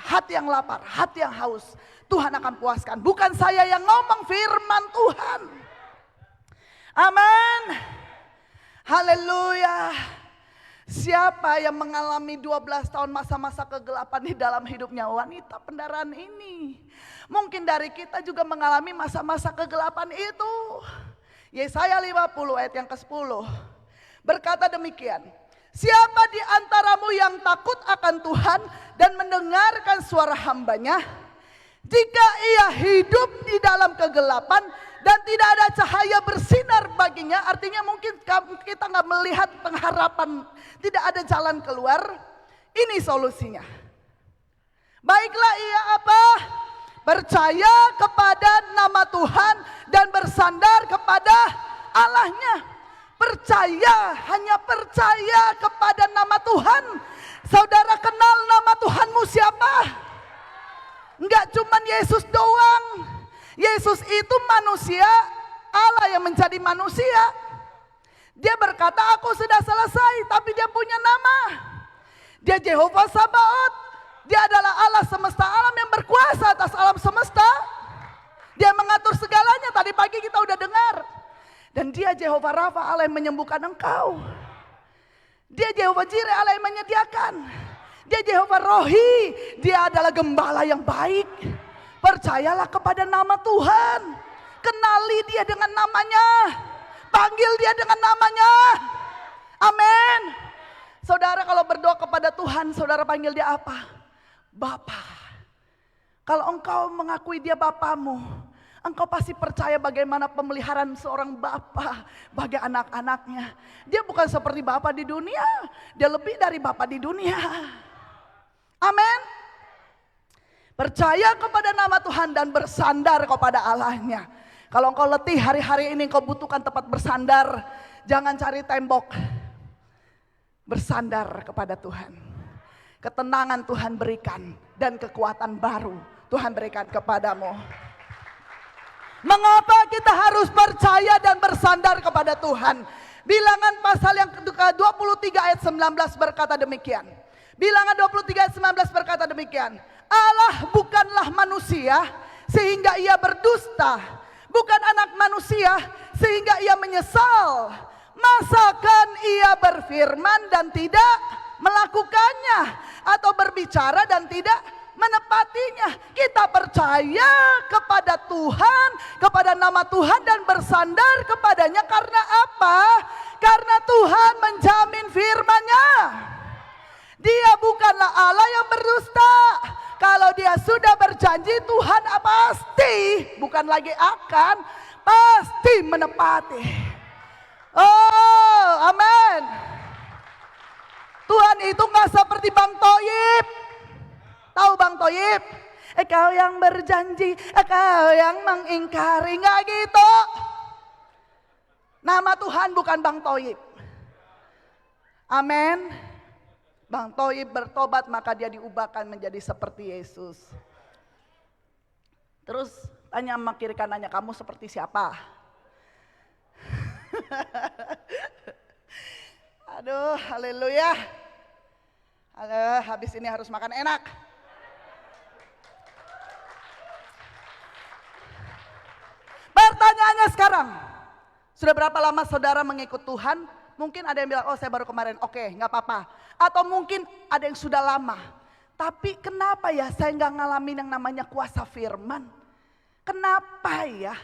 Hati yang lapar, hati yang haus, Tuhan akan puaskan. Bukan saya yang ngomong, firman Tuhan. Amin. Haleluya. Siapa yang mengalami 12 tahun masa-masa kegelapan di dalam hidupnya? Wanita pendarahan ini. Mungkin dari kita juga mengalami masa-masa kegelapan itu. Yesaya 50 ayat yang ke-10 berkata demikian. Siapa di antaramu yang takut akan Tuhan dan mendengarkan suara hambanya? Jika ia hidup di dalam kegelapan dan tidak ada cahaya bersinar baginya, artinya mungkin kita nggak melihat pengharapan, tidak ada jalan keluar. Ini solusinya. Baiklah ia apa? Percaya kepada nama Tuhan dan bersandar kepada Allahnya. Percaya, hanya percaya kepada nama Tuhan. Saudara kenal nama Tuhanmu siapa? Enggak cuman Yesus doang. Yesus itu manusia, Allah yang menjadi manusia. Dia berkata, aku sudah selesai, tapi dia punya nama. Dia Jehovah Sabaoth. Dia adalah Allah semesta alam yang berkuasa atas alam semesta. Dia mengatur segalanya, tadi pagi kita udah dengar. Dan dia Jehovah Rafa, Allah yang menyembuhkan engkau. Dia Jehovah Jireh, Allah yang menyediakan. Dia Jehovah Rohi, dia adalah gembala yang baik. Percayalah kepada nama Tuhan. Kenali dia dengan namanya. Panggil dia dengan namanya. Amin. Saudara kalau berdoa kepada Tuhan, saudara panggil dia apa? Bapa. Kalau engkau mengakui dia Bapamu, engkau pasti percaya bagaimana pemeliharaan seorang bapa bagi anak-anaknya. Dia bukan seperti bapa di dunia, dia lebih dari bapa di dunia. Amin. Percaya kepada nama Tuhan dan bersandar kepada Allahnya. Kalau engkau letih hari-hari ini, engkau butuhkan tempat bersandar. Jangan cari tembok. Bersandar kepada Tuhan. Ketenangan Tuhan berikan dan kekuatan baru Tuhan berikan kepadamu. Mengapa kita harus percaya dan bersandar kepada Tuhan? Bilangan pasal yang ke-23 ayat 19 berkata demikian. Bilangan 23 ayat 19 berkata demikian. Allah bukanlah manusia sehingga ia berdusta. Bukan anak manusia sehingga ia menyesal. Masakan ia berfirman dan tidak melakukannya, atau berbicara dan tidak menepatinya. Kita percaya kepada Tuhan, kepada nama Tuhan dan bersandar kepadanya karena apa? Karena Tuhan menjamin firman-Nya. Dia bukanlah Allah yang berdusta. Kalau dia sudah berjanji, Tuhan pasti, bukan lagi akan, pasti menepati. Oh, amin. Tuhan itu gak seperti Bang Toyib. Tahu Bang Toyib? Engkau yang berjanji, engkau yang mengingkari, nggak gitu. Nama Tuhan bukan Bang Toyib. Amin. Bang Toyib bertobat maka dia diubahkan menjadi seperti Yesus. Terus tanya sama kiri kanannya, kamu seperti siapa? Aduh, haleluya. Habis ini harus makan enak. Pertanyaannya sekarang, sudah berapa lama saudara mengikut Tuhan? Mungkin ada yang bilang, oh saya baru kemarin, oke gak apa-apa. Atau mungkin ada yang sudah lama. Tapi kenapa ya saya gak ngalamin yang namanya kuasa firman? Kenapa ya?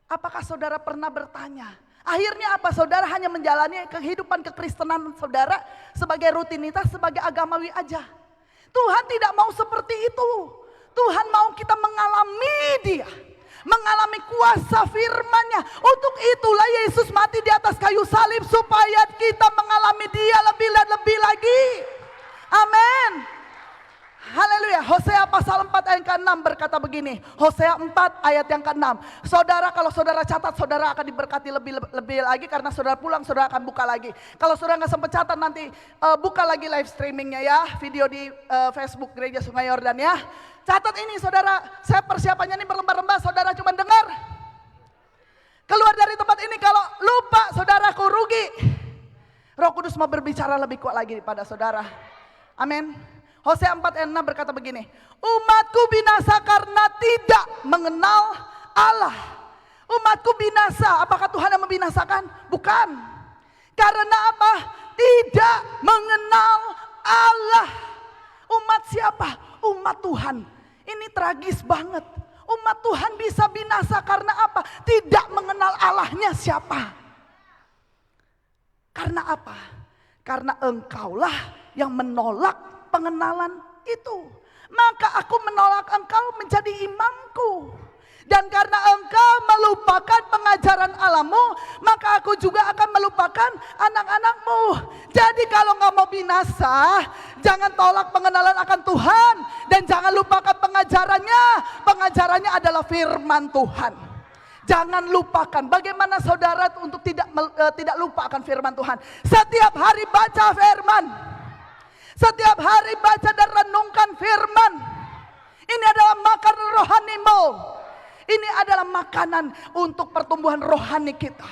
Apakah saudara pernah bertanya? Akhirnya apa? Saudara hanya menjalani kehidupan kekristenan saudara sebagai rutinitas, sebagai agamawi aja. Tuhan tidak mau seperti itu. Tuhan mau kita mengalami dia, mengalami kuasa firman-Nya. Untuk itulah Yesus mati di atas kayu salib supaya kita mengalami dia lebih dan lebih lagi. Amin. Haleluya. Hosea pasal 4 ayat ke-6 berkata begini. Hosea 4 ayat yang ke-6. Saudara, kalau saudara catat, saudara akan diberkati lebih lagi karena saudara pulang, saudara akan buka lagi. Kalau saudara nggak sempat catat nanti buka lagi live streamingnya ya, video di Facebook Gereja Sungai Yordan ya. Catat ini saudara, saya persiapannya ini berlembar-lembar, saudara cuma dengar. Keluar dari tempat ini kalau lupa saudaraku rugi. Roh Kudus mau berbicara lebih kuat lagi pada saudara. Amin. Hosea 4 ayat 6 berkata begini. Umatku binasa karena tidak mengenal Allah. Umatku binasa, apakah Tuhan yang membinasakan? Bukan. Karena apa? Tidak mengenal Allah. Umat siapa? Umat Tuhan. Ini tragis banget. Umat Tuhan bisa binasa karena apa? Tidak mengenal mengenal Allahnya siapa. Karena apa? Karena engkaulah yang menolak pengenalan itu. Maka aku menolak engkau menjadi imamku. Dan karena engkau melupakan pengajaran Allahmu, maka aku juga akan melupakan anak-anakmu. Jadi kalau nggak mau binasa, jangan tolak pengenalan akan Tuhan. Dan jangan lupakan pengajarannya. Pengajarannya adalah firman Tuhan. Jangan lupakan. Bagaimana saudara untuk tidak lupa akan firman Tuhan. Setiap hari baca firman. Setiap hari baca dan renungkan firman. Ini adalah makanan rohanimu. Ini adalah makanan untuk pertumbuhan rohani kita.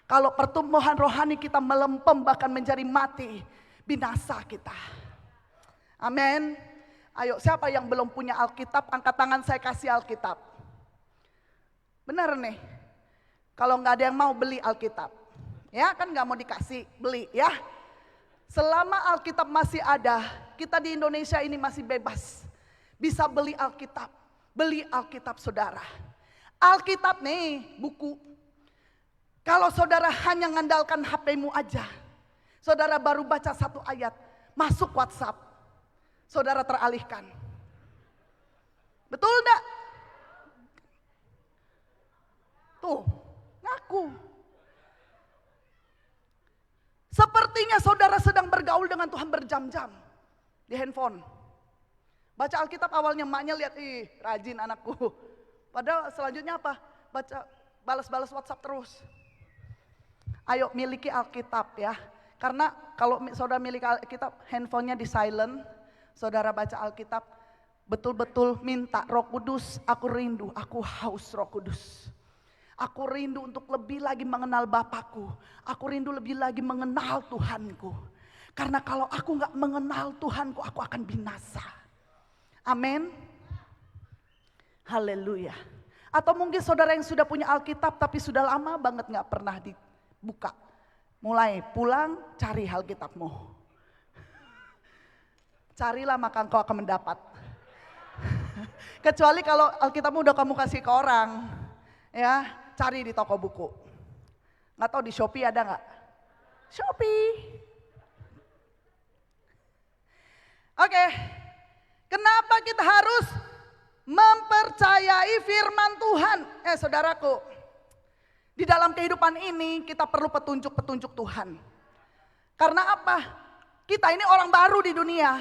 Kalau pertumbuhan rohani kita melempem bahkan menjadi mati, binasa kita. Amin. Ayo, siapa yang belum punya Alkitab, angkat tangan, saya kasih Alkitab. Benar nih. Kalau nggak ada yang mau beli Alkitab, ya kan nggak mau dikasih, beli ya. Selama Alkitab masih ada, kita di Indonesia ini masih bebas. Bisa beli Alkitab. Beli Alkitab saudara. Alkitab nih buku. Kalau saudara hanya mengandalkan HP-mu aja. Saudara baru baca satu ayat. Masuk WhatsApp. Saudara teralihkan. Betul enggak? Tuh, ngaku. Sepertinya saudara sedang bergaul dengan Tuhan berjam-jam. Di handphone. Baca Alkitab awalnya emaknya lihat, ih rajin anakku. Padahal selanjutnya apa? Baca, balas-balas WhatsApp terus. Ayo miliki Alkitab ya. Karena kalau saudara miliki Alkitab, handphonenya di silent. Saudara baca Alkitab, betul-betul minta Roh Kudus, aku rindu, aku haus Roh Kudus. Aku rindu untuk lebih lagi mengenal Bapakku. Aku rindu lebih lagi mengenal Tuhanku. Karena kalau aku gak mengenal Tuhanku, aku akan binasa. Amin. Haleluya. Atau mungkin saudara yang sudah punya Alkitab tapi sudah lama banget gak pernah dibuka. Mulai pulang cari Alkitabmu. Carilah maka engkau akan mendapat. Kecuali kalau Alkitabmu udah kamu kasih ke orang. Ya, cari di toko buku. Gak tahu di Shopee ada gak? Shopee. Oke. Kenapa kita harus mempercayai firman Tuhan? Saudaraku, di dalam kehidupan ini kita perlu petunjuk-petunjuk Tuhan. Karena apa? Kita ini orang baru di dunia.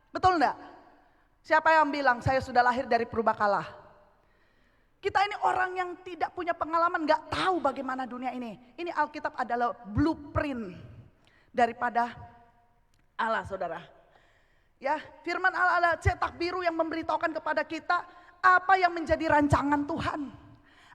Betul enggak? Siapa yang bilang saya sudah lahir dari purbakala? Kita ini orang yang tidak punya pengalaman, gak tahu bagaimana dunia ini. Ini Alkitab adalah blueprint daripada Allah, saudara. Ya, firman Allah adalah cetak biru yang memberitahukan kepada kita apa yang menjadi rancangan Tuhan.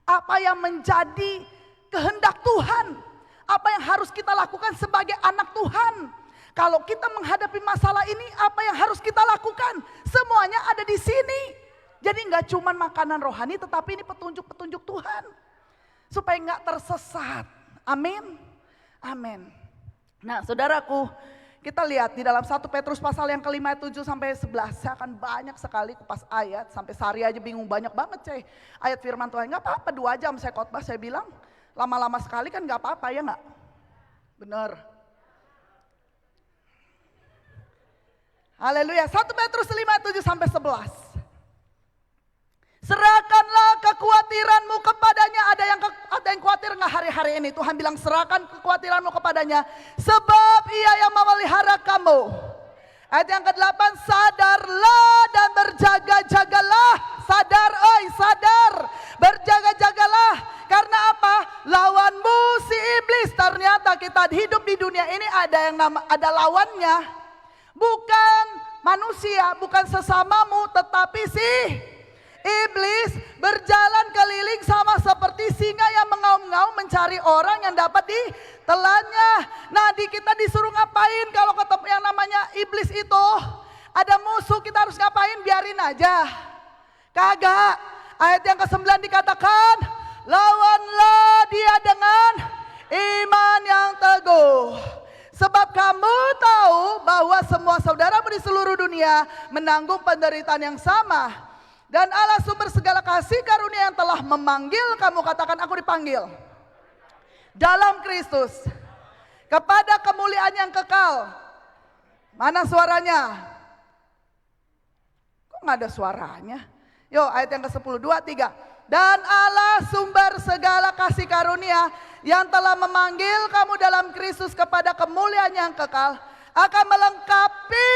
Apa yang menjadi kehendak Tuhan. Apa yang harus kita lakukan sebagai anak Tuhan. Kalau kita menghadapi masalah ini, apa yang harus kita lakukan? Semuanya ada di sini. Jadi nggak cuma makanan rohani, tetapi ini petunjuk-petunjuk Tuhan. Supaya nggak tersesat. Amin. Amin. Nah, saudaraku, kita lihat di dalam 1 Petrus pasal yang ke-5 ayat 7 sampai 11. Saya akan banyak sekali kupas ayat. Sampai sehari aja bingung banyak banget ceh. Ayat firman Tuhan. Gak apa-apa 2 jam saya khotbah, saya bilang. Lama-lama sekali kan gak apa-apa ya gak? Bener. Haleluya. 1 Petrus 5 ayat 7 sampai 11. Serahkanlah kekhawatiranmu kepadanya. Ada yang khawatir nggak hari-hari ini? Tuhan bilang serahkan kekhawatiranmu kepadanya. Sebab ia yang memelihara kamu. Ayat yang ke-8, sadarlah dan berjaga-jagalah. Sadar, sadar. Berjaga-jagalah. Karena apa? Lawanmu si iblis. Ternyata kita hidup di dunia ini ada lawannya. Bukan manusia, bukan sesamamu, tetapi si iblis berjalan keliling sama seperti singa yang mengaum-ngaum mencari orang yang dapat ditelannya. Nah, kita disuruh ngapain kalau ketemu yang namanya iblis itu? Ada musuh, kita harus ngapain? Biarin aja. Kagak. Ayat yang ke-9 dikatakan, lawanlah dia dengan iman yang teguh. Sebab kamu tahu bahwa semua saudaramu di seluruh dunia menanggung penderitaan yang sama. Dan Allah sumber segala kasih karunia yang telah memanggil kamu, katakan aku dipanggil dalam Kristus kepada kemuliaan yang kekal. Mana suaranya? Kok gak ada suaranya? Yuk ayat yang ke-10, 2, 3. Dan Allah sumber segala kasih karunia yang telah memanggil kamu dalam Kristus kepada kemuliaan yang kekal akan melengkapi,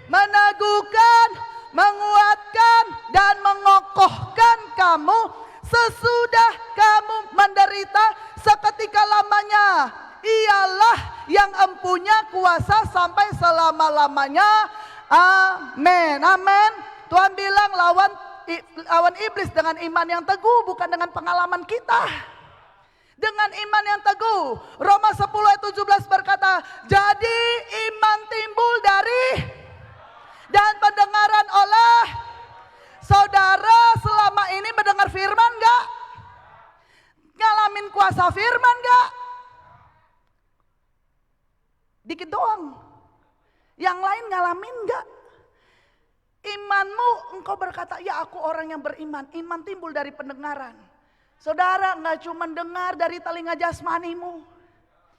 meneguhkan, menguatkan dan mengokohkan kamu sesudah kamu menderita seketika lamanya. Ialah yang empunya kuasa sampai selama-lamanya. Amin. Amin. Tuhan bilang lawan iblis dengan iman yang teguh, bukan dengan pengalaman kita. Dengan iman yang teguh. Roma 10 ayat 17 berkata, jadi iman timbul dari dan pendengaran oleh. Saudara selama ini mendengar firman gak? Ngalamin kuasa firman gak? Dikit doang. Yang lain ngalamin gak? Imanmu, engkau berkata, ya aku orang yang beriman. Iman timbul dari pendengaran. Saudara gak cuma dengar dari telinga jasmanimu.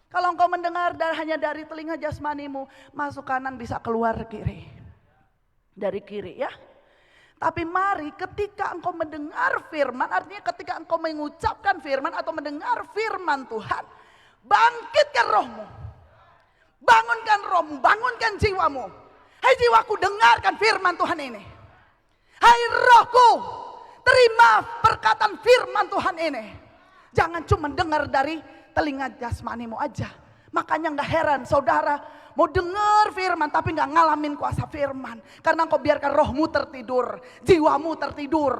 Kalau engkau mendengar hanya dari telinga jasmanimu, masuk kanan bisa keluar kiri. Dari kiri ya. Tapi mari ketika engkau mendengar firman, artinya ketika engkau mengucapkan firman atau mendengar firman Tuhan, bangkitkan rohmu. Bangunkan rohmu, bangunkan jiwamu. Hai jiwaku, dengarkan firman Tuhan ini. Hai rohku, terima perkataan firman Tuhan ini. Jangan cuma dengar dari telinga jasmanimu aja. Makanya gak heran saudara mau dengar firman tapi gak ngalamin kuasa firman. Karena engkau biarkan rohmu tertidur, jiwamu tertidur.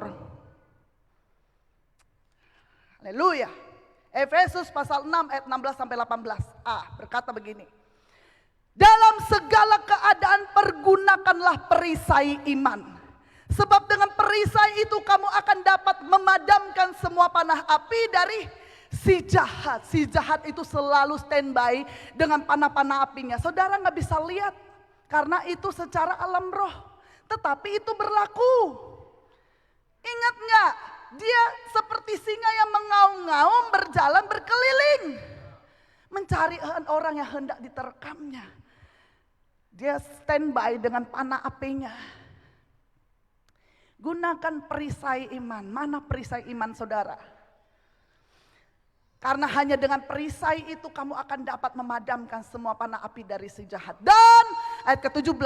Haleluya. Efesus pasal 6 ayat 16 sampai 18. Berkata begini. Dalam segala keadaan pergunakanlah perisai iman. Sebab dengan perisai itu kamu akan dapat memadamkan semua panah api dari si jahat. Si jahat itu selalu standby dengan panah-panah apinya. Saudara gak bisa lihat karena itu secara alam roh. Tetapi itu berlaku. Ingat gak? Dia seperti singa yang mengaum-ngaum berjalan berkeliling. Mencari orang yang hendak diterkamnya. Dia standby dengan panah apinya. Gunakan perisai iman. Mana perisai iman saudara? Karena hanya dengan perisai itu kamu akan dapat memadamkan semua panah api dari si jahat. Dan ayat ke-17.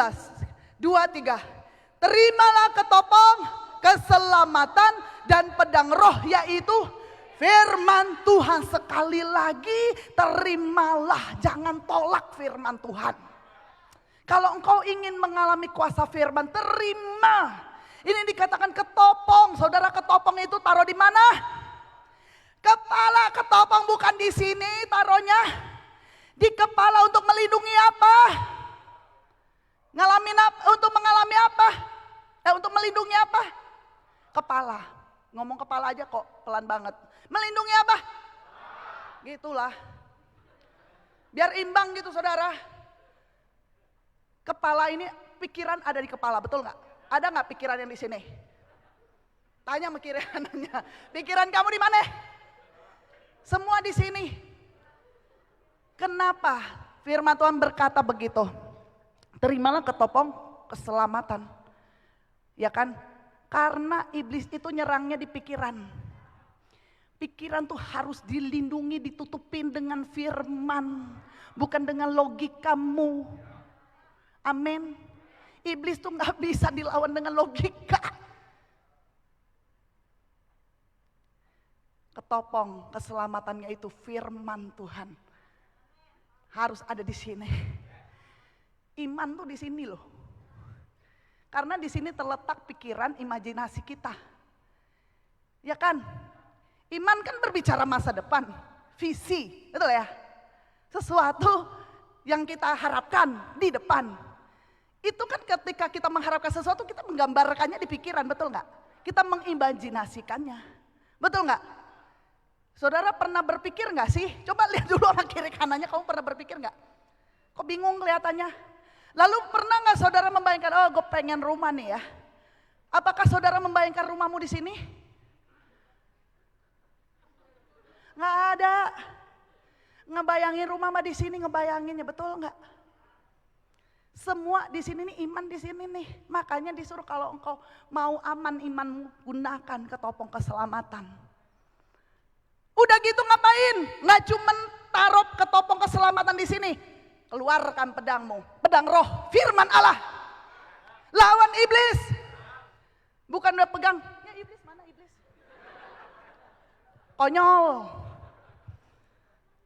2, 3. Terimalah ketopong keselamatan dan pedang roh, yaitu firman Tuhan. Sekali lagi terimalah, jangan tolak firman Tuhan. Kalau engkau ingin mengalami kuasa firman, terima. Ini dikatakan ketopong. Saudara, ketopong itu taruh di mana? Kepala. Ketopong bukan di sini taruhnya. Di kepala untuk melindungi apa? Untuk mengalami apa? Untuk melindungi apa? Kepala. Ngomong kepala aja kok pelan banget. Melindungi apa? Gitulah. Biar imbang gitu saudara. Kepala ini, pikiran ada di kepala, betul gak? Ada gak pikiran yang di sini? Tanya sama kiri kanannya. Pikiran kamu di mana? Semua di sini. Kenapa firman Tuhan berkata begitu? Terimalah ketopong keselamatan. Ya kan? Karena iblis itu nyerangnya di pikiran. Pikiran tuh harus dilindungi, ditutupin dengan firman. Bukan dengan logikamu. Amin. Iblis tuh gak bisa dilawan dengan logika. Ketopong keselamatannya itu firman Tuhan. Harus ada di sini. Iman tuh di sini loh. Karena di sini terletak pikiran, imajinasi kita. Ya kan? Iman kan berbicara masa depan, visi, betul ya? Sesuatu yang kita harapkan di depan. Itu kan ketika kita mengharapkan sesuatu, kita menggambarkannya di pikiran, betul gak? Kita mengimajinasikannya, betul gak? Saudara pernah berpikir gak sih? Coba lihat dulu orang kiri kanannya, kamu pernah berpikir gak? Kok bingung kelihatannya? Lalu pernah gak saudara membayangkan, oh gue pengen rumah nih ya. Apakah saudara membayangkan rumahmu di sini? Nggak ada. Ngebayangin rumah mah di sini, ngebayanginnya, betul nggak? Semua di sini nih, iman di sini nih. Makanya disuruh kalau engkau mau aman imanmu, gunakan ketopong keselamatan. Udah gitu ngapain? Nggak cuman taruh ketopong keselamatan di sini. Keluarkan pedangmu, pedang roh, firman Allah. Lawan iblis. Bukan udah pegang, ya iblis mana iblis? Konyol.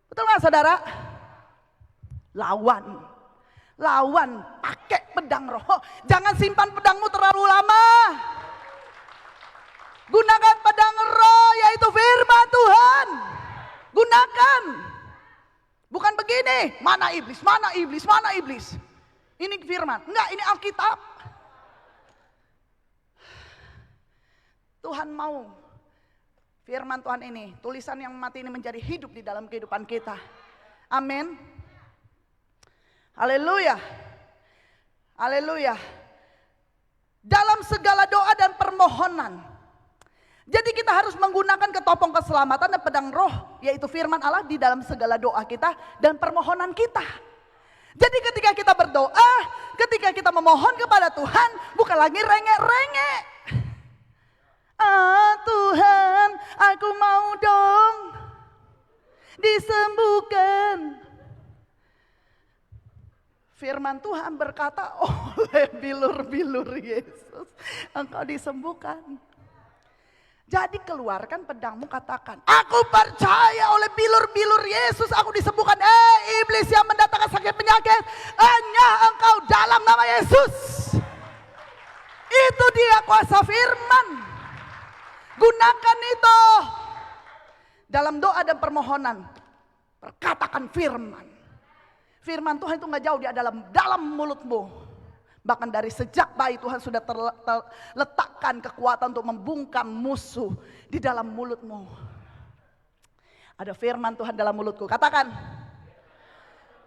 Betul nggak saudara? Lawan, pakai pedang roh. Jangan simpan pedangmu terlalu lama. Gunakan pedang roh, yaitu firman Tuhan. Gunakan. Bukan begini, mana iblis, mana iblis, mana iblis. Ini firman, enggak, ini Alkitab. Tuhan mau firman Tuhan ini, tulisan yang mati ini menjadi hidup di dalam kehidupan kita. Amin. Haleluya. Haleluya. Dalam segala doa dan permohonan. Jadi kita harus menggunakan ketopong keselamatan dan pedang roh, yaitu firman Allah di dalam segala doa kita dan permohonan kita. Jadi ketika kita berdoa, ketika kita memohon kepada Tuhan, bukan lagi rengek-rengek. Ah Tuhan, aku mau dong disembuhkan. Firman Tuhan berkata, oleh bilur-bilur Yesus engkau disembuhkan. Jadi keluarkan pedangmu, katakan, aku percaya oleh bilur-bilur Yesus aku disembuhkan. Iblis yang mendatangkan sakit penyakit, hanya engkau dalam nama Yesus. Itu dia kuasa firman. Gunakan itu dalam doa dan permohonan. Perkatakan firman. Firman Tuhan itu gak jauh, dia dalam mulutmu. Bahkan dari sejak bayi Tuhan sudah terletakkan kekuatan untuk membungkam musuh di dalam mulutmu. Ada firman Tuhan dalam mulutku. Katakan,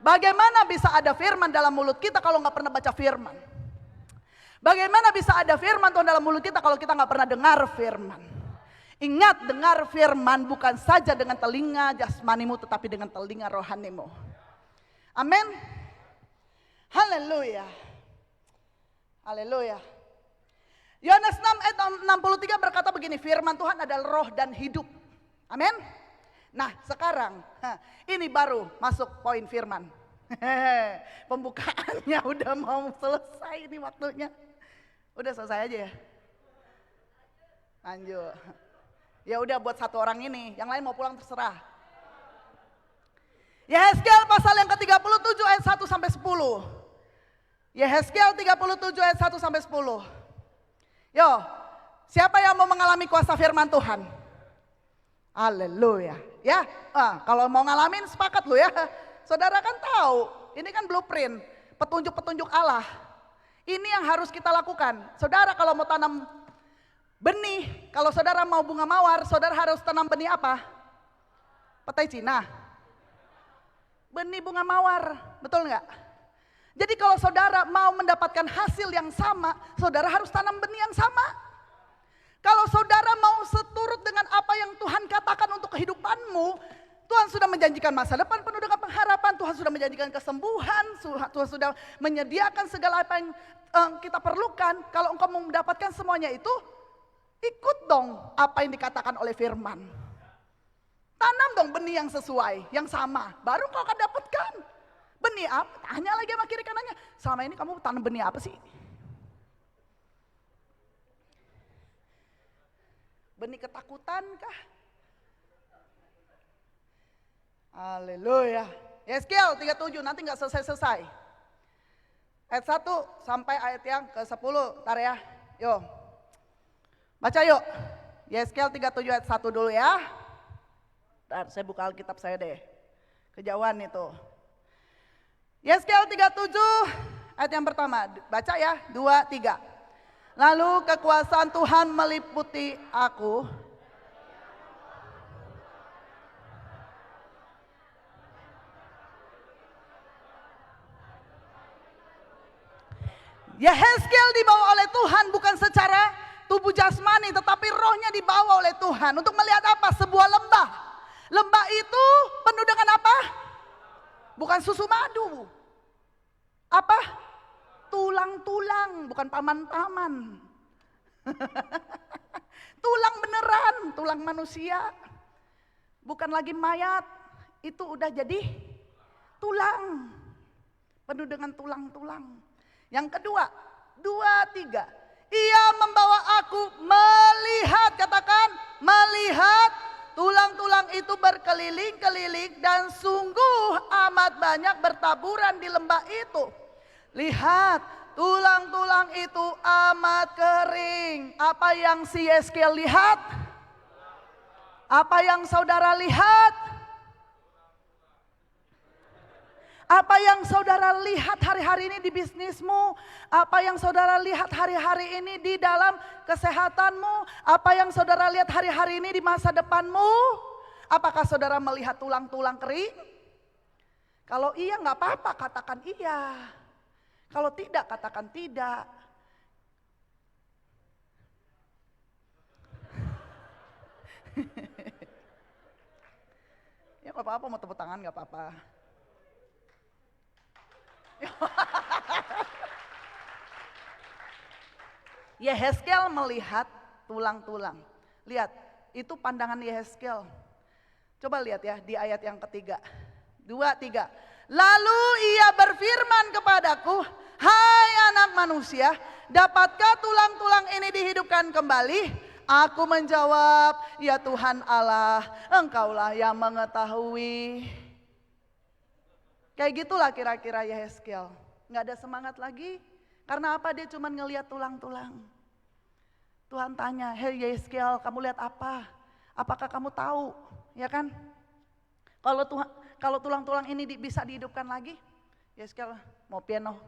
bagaimana bisa ada firman dalam mulut kita kalau gak pernah baca firman? Bagaimana bisa ada firman Tuhan dalam mulut kita kalau kita gak pernah dengar firman? Ingat, dengar firman bukan saja dengan telinga jasmanimu, tetapi dengan telinga rohanimu. Amin. Haleluya. Haleluya. Yohanes 6 ayat 63 berkata begini, firman Tuhan adalah roh dan hidup. Amin. Nah sekarang, ini baru masuk poin firman. Pembukaannya udah mau selesai ini waktunya. Udah selesai aja ya. Lanjut. Ya udah buat satu orang ini, yang lain mau pulang terserah. Yehezkiel pasal yang ke-37 ayat 1 sampai 10. Yehezkiel 37 ayat 1 sampai 10. Yo, siapa yang mau mengalami kuasa firman Tuhan? Haleluya. Ya, kalau mau ngalamin sepakat lu ya. Saudara kan tahu, ini kan blueprint, petunjuk-petunjuk Allah. Ini yang harus kita lakukan. Saudara kalau mau tanam benih, kalau saudara mau bunga mawar, saudara harus tanam benih apa? Petai Cina. Benih bunga mawar, betul nggak? Jadi kalau saudara mau mendapatkan hasil yang sama, saudara harus tanam benih yang sama. Kalau saudara mau seturut dengan apa yang Tuhan katakan untuk kehidupanmu, Tuhan sudah menjanjikan masa depan penuh dengan pengharapan, Tuhan sudah menjanjikan kesembuhan, Tuhan sudah menyediakan segala apa yang kita perlukan. Kalau engkau mau mendapatkan semuanya itu, ikut dong apa yang dikatakan oleh firman. Tanam dong benih yang sesuai, yang sama, baru kau akan dapatkan. Benih apa? Tanya lagi sama kiri kanannya, selama ini kamu tanam benih apa sih? Benih ketakutan kah? Haleluya. Yehezkiel 37, nanti gak selesai-selesai. Ayat 1 sampai ayat yang ke-10, ntar ya. Yuk, baca yuk. Yehezkiel 37 ayat 1 dulu ya. Ntar saya buka Alkitab saya deh. Kejauhan itu. Yehezkiel 37 ayat yang pertama. Baca ya, 2, 3. Lalu kekuasaan Tuhan meliputi aku. Yehezkiel dibawa oleh Tuhan bukan secara tubuh jasmani, tetapi rohnya dibawa oleh Tuhan. Untuk melihat apa? Sebuah lembah. Lembah itu penuh dengan apa? Bukan susu madu. Apa? Tulang-tulang, bukan paman-paman. Tulang beneran, tulang manusia. Bukan lagi mayat, itu udah jadi tulang. Penuh dengan tulang-tulang. Yang kedua, 2, 3. Ia membawa aku melihat, katakan melihat. Tulang-tulang itu berkeliling-keliling dan sungguh amat banyak bertaburan di lembah itu. Lihat, tulang-tulang itu amat kering. Apa yang si Yeskel lihat? Apa yang saudara lihat? Apa yang saudara lihat hari-hari ini di bisnismu? Apa yang saudara lihat hari-hari ini di dalam kesehatanmu? Apa yang saudara lihat hari-hari ini di masa depanmu? Apakah saudara melihat tulang-tulang kering? Kalau iya nggak apa-apa, katakan iya. Kalau tidak, katakan tidak. Ya nggak apa-apa, mau tepuk tangan nggak apa-apa. Yehezkel melihat tulang-tulang. Lihat, itu pandangan Yehezkel. Coba lihat ya di ayat yang ketiga. 2, 3. Lalu ia berfirman kepadaku, hai anak manusia, dapatkah tulang-tulang ini dihidupkan kembali? Aku menjawab, ya Tuhan Allah, Engkaulah yang mengetahui. Kayak gitulah kira-kira Yehezkel. Gak ada semangat lagi. Karena apa? Dia cuma ngelihat tulang-tulang. Tuhan tanya, hei Yehezkel, kamu lihat apa? Apakah kamu tahu? Ya kan? Kalau tulang-tulang ini bisa dihidupkan lagi, Yehezkel mau piano.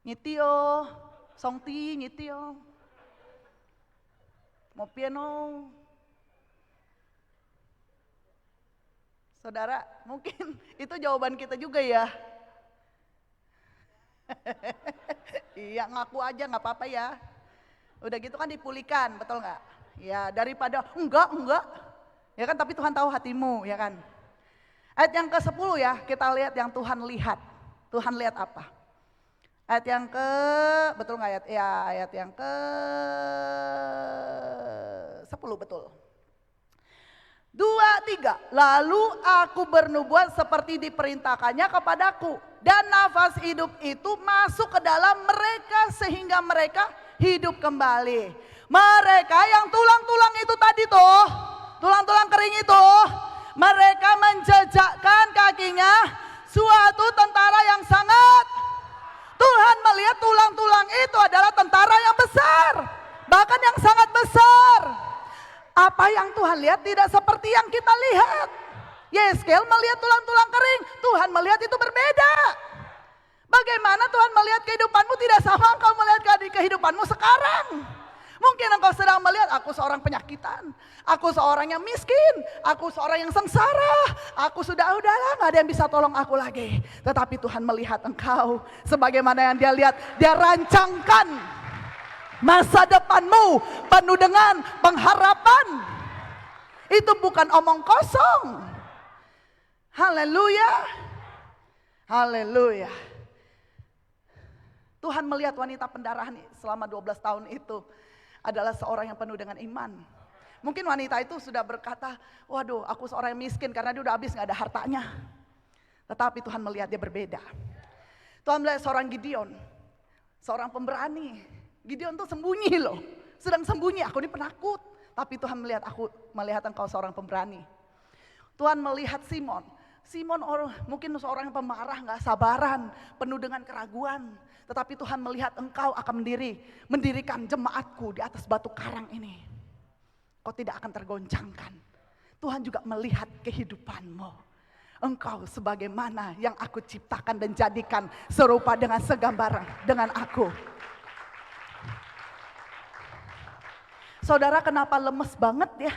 Ngitio, songti, ngitio. Mau piano. Saudara, mungkin itu jawaban kita juga ya. Iya, ngaku aja nggak apa-apa ya. Udah gitu kan dipulihkan, betul nggak? Ya, daripada enggak. Ya kan, tapi Tuhan tahu hatimu, ya kan? Ayat yang ke-10 ya, kita lihat yang Tuhan lihat. Tuhan lihat apa? Ayat yang betul nggak ayat? Ya, ayat yang ke-10 betul. 2, 3. Lalu aku bernubuat seperti diperintahkannya kepadaku. Dan nafas hidup itu masuk ke dalam mereka sehingga mereka hidup kembali. Mereka yang tulang-tulang itu tadi tuh, tulang-tulang kering itu, mereka menjejakkan kakinya suatu tentara yang sangat. Tuhan melihat tulang-tulang itu adalah tentara yang besar, bahkan yang sangat besar. Apa yang Tuhan lihat tidak seperti yang kita lihat. Yehezkel melihat tulang-tulang kering, Tuhan melihat itu berbeda. Bagaimana Tuhan melihat kehidupanmu tidak sama engkau melihat kehidupanmu sekarang. Mungkin engkau sedang melihat aku seorang penyakitan, aku seorang yang miskin, aku seorang yang sengsara, aku udahlah gak ada yang bisa tolong aku lagi. Tetapi Tuhan melihat engkau sebagaimana yang dia lihat, dia rancangkan masa depanmu penuh dengan pengharapan. Itu bukan omong kosong. Haleluya. Haleluya. Tuhan melihat wanita pendarahan selama 12 tahun itu adalah seorang yang penuh dengan iman. Mungkin wanita itu sudah berkata, waduh aku seorang yang miskin karena dia udah habis gak ada hartanya. Tetapi Tuhan melihat dia berbeda. Tuhan melihat seorang Gideon, seorang pemberani. Gideon tuh sembunyi loh, sedang sembunyi, aku ini penakut. Tapi Tuhan melihat engkau seorang pemberani. Tuhan melihat Simon mungkin seorang yang pemarah, gak sabaran, penuh dengan keraguan. Tetapi Tuhan melihat engkau akan mendirikan jemaatku di atas batu karang ini. Kau tidak akan tergoncangkan. Tuhan juga melihat kehidupanmu. Engkau sebagaimana yang aku ciptakan dan jadikan serupa dengan segambaran dengan aku. Saudara kenapa lemes banget ya?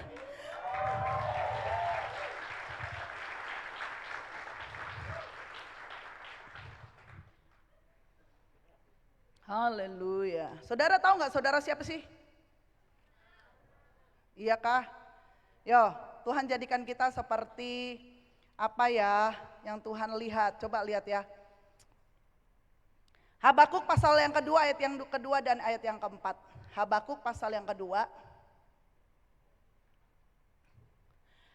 Haleluya. Saudara tahu nggak saudara siapa sih? Iya kah? Yo, Tuhan jadikan kita seperti apa ya yang Tuhan lihat. Coba lihat ya. Habakuk pasal yang kedua ayat yang kedua dan ayat yang keempat. Habakuk pasal yang kedua.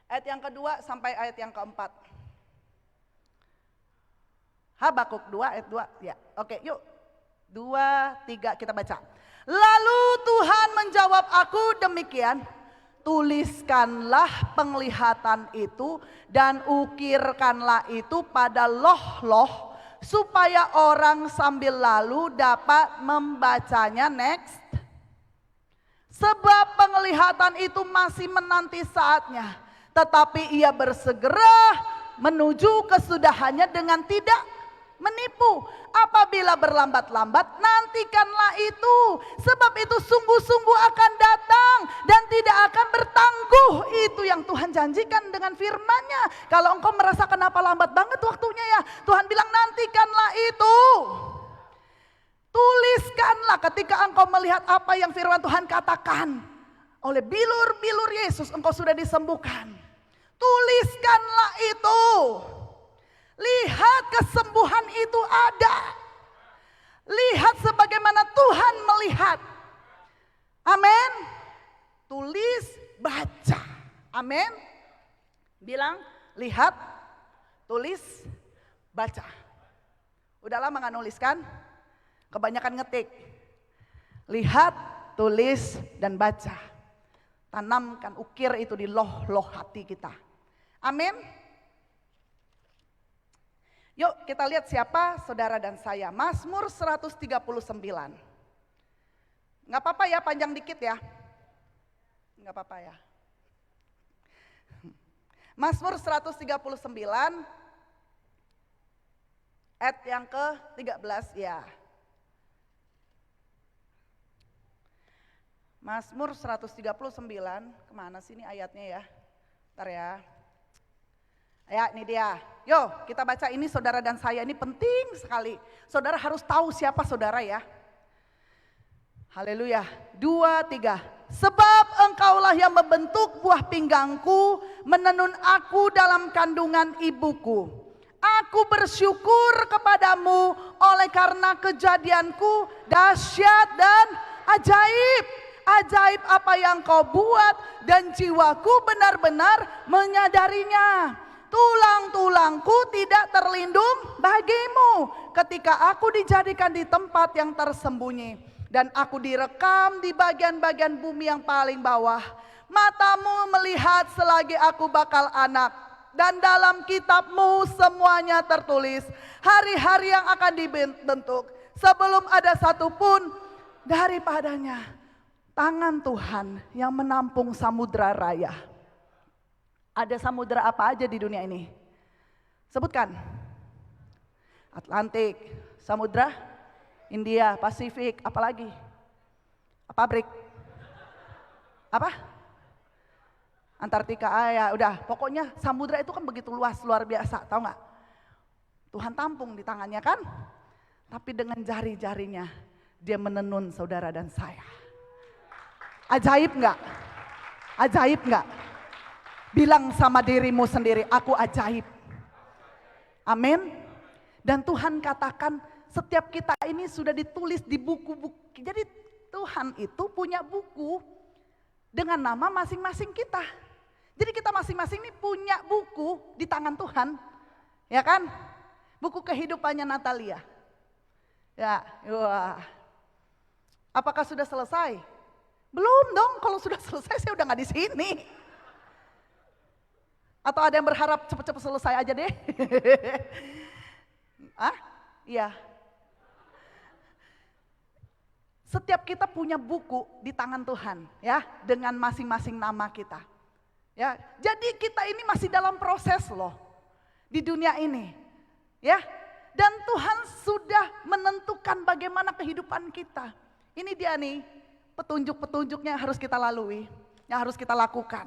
Ayat yang kedua sampai ayat yang keempat. Habakuk 2 ayat 2. Ya, oke yuk. 2, 3 kita baca. Lalu Tuhan menjawab aku demikian. Tuliskanlah penglihatan itu dan ukirkanlah itu pada loh-loh supaya orang sambil lalu dapat membacanya. Next. Sebab penglihatan itu masih menanti saatnya, tetapi ia bersegera menuju kesudahannya dengan tidak menipu. Apabila berlambat-lambat, nantikanlah itu. Sebab itu sungguh-sungguh akan datang dan tidak akan bertangguh. Itu yang Tuhan janjikan dengan firman-Nya. Kalau engkau merasa kenapa lambat banget waktunya ya, Tuhan bilang nantikanlah itu. Tuliskanlah ketika engkau melihat apa yang firman Tuhan katakan. Oleh bilur-bilur Yesus engkau sudah disembuhkan. Tuliskanlah itu. Lihat kesembuhan itu ada. Lihat sebagaimana Tuhan melihat. Amin. Tulis, baca. Amin. Bilang, lihat, tulis, baca. Udah lama gak nulis kan? Kebanyakan ngetik. Lihat, tulis, dan baca. Tanamkan, ukir itu di loh-loh hati kita. Amin. Yuk kita lihat siapa saudara dan saya. Mazmur 139. Gak apa-apa ya, panjang dikit ya. Gak apa-apa ya. Mazmur 139 ayat yang ke-13 ya. Mazmur 139, kemana sih ini ayatnya ya? Bentar ya. Ya ini dia, yuk kita baca ini saudara dan saya, ini penting sekali. Saudara harus tahu siapa saudara ya. Haleluya, 2, 3. Sebab engkaulah yang membentuk buah pinggangku, menenun aku dalam kandungan ibuku. Aku bersyukur kepadamu oleh karena kejadianku dahsyat dan ajaib. Ajaib apa yang kau buat dan jiwaku benar-benar menyadarinya. Tulang-tulangku tidak terlindung bagimu ketika aku dijadikan di tempat yang tersembunyi dan aku direkam di bagian-bagian bumi yang paling bawah. Matamu melihat selagi aku bakal anak dan dalam kitabmu semuanya tertulis hari-hari yang akan dibentuk sebelum ada satupun daripadanya. Tangan Tuhan yang menampung samudra raya. Ada samudra apa aja di dunia ini? Sebutkan. Atlantik, Samudra, India, Pasifik, apalagi? Pabrik. Apa? Antartika, ya udah. Pokoknya samudra itu kan begitu luas, luar biasa, tahu nggak? Tuhan tampung di tangannya kan? Tapi dengan jari-jarinya dia menenun saudara dan saya. Ajaib nggak? Ajaib nggak? Bilang sama dirimu sendiri, aku ajaib. Amin. Dan Tuhan katakan setiap kita ini sudah ditulis di buku-buku. Jadi Tuhan itu punya buku dengan nama masing-masing kita. Jadi kita masing-masing ini punya buku di tangan Tuhan. Ya kan? Buku kehidupannya Natalia. Ya, wah. Apakah sudah selesai? Belum dong, kalau sudah selesai saya udah gak di sini. Atau ada yang berharap cepet-cepet selesai aja deh? Ah, iya. Setiap kita punya buku di tangan Tuhan, ya, dengan masing-masing nama kita. Ya, jadi kita ini masih dalam proses loh di dunia ini, ya. Dan Tuhan sudah menentukan bagaimana kehidupan kita. Ini dia nih petunjuk-petunjuknya yang harus kita lalui, yang harus kita lakukan.